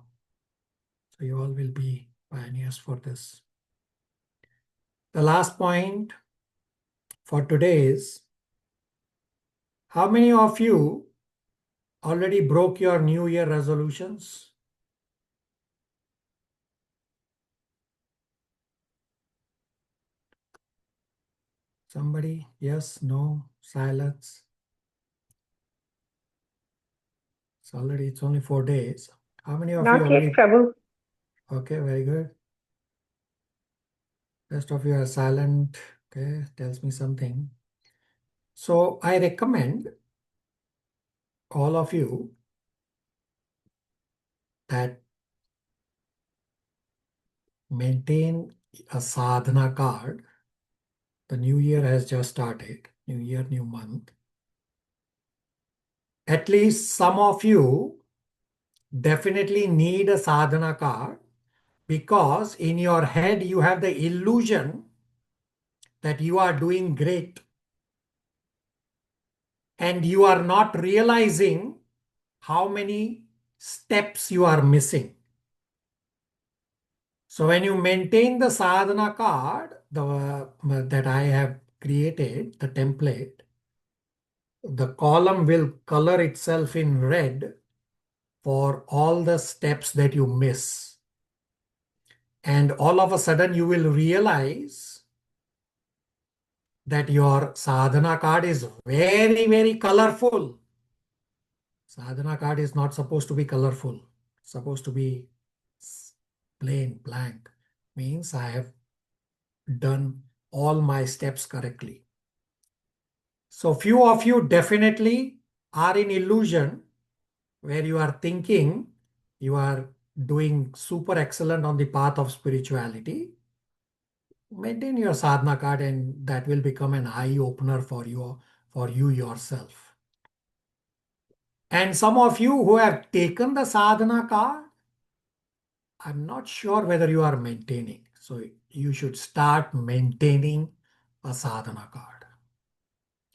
So you all will be pioneers for this. The last point for today is, how many of you already broke your New Year resolutions? Somebody? Yes, no, silence. It's only 4 days. How many of you Not already? yet, Prabhu. Okay, very good. Rest of you are silent. Okay, tells me something. So I recommend all of you that maintain a sadhana card. The new year has just started. New year, new month. At least some of you definitely need a sadhana card, because in your head you have the illusion that you are doing great and you are not realizing how many steps you are missing. So when you maintain the sadhana card that I have created, the template, the column will color itself in red for all the steps that you miss. And all of a sudden you will realize that your sadhana card is very, very colorful. Sadhana card is not supposed to be colorful. It's supposed to be plain, blank. Means I have done all my steps correctly. So few of you definitely are in illusion where you are thinking you are doing super excellent on the path of spirituality. Maintain your sadhana card and that will become an eye opener for you yourself. And some of you who have taken the sadhana card, I'm not sure whether you are maintaining. So you should start maintaining a sadhana card.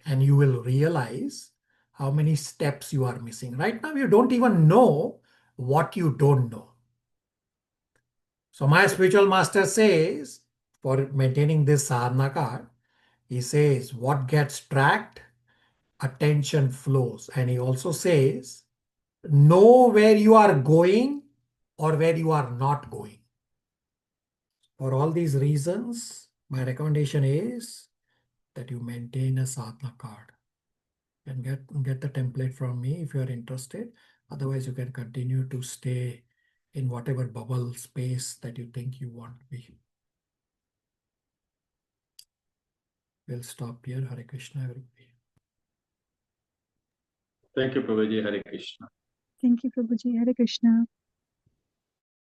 And you will realize how many steps you are missing. Right now, you don't even know what you don't know. So my spiritual master says, for maintaining this sadhana card, he says, what gets tracked, attention flows. And he also says, know where you are going or where you are not going. For all these reasons, my recommendation is that you maintain a sadhana card. and get the template from me if you are interested. Otherwise, you can continue to stay in whatever bubble space that you think you want to be. We'll stop here. Hare Krishna, everybody. Thank you, Prabhuji. Hare Krishna. Thank you, Prabhuji. Hare Krishna.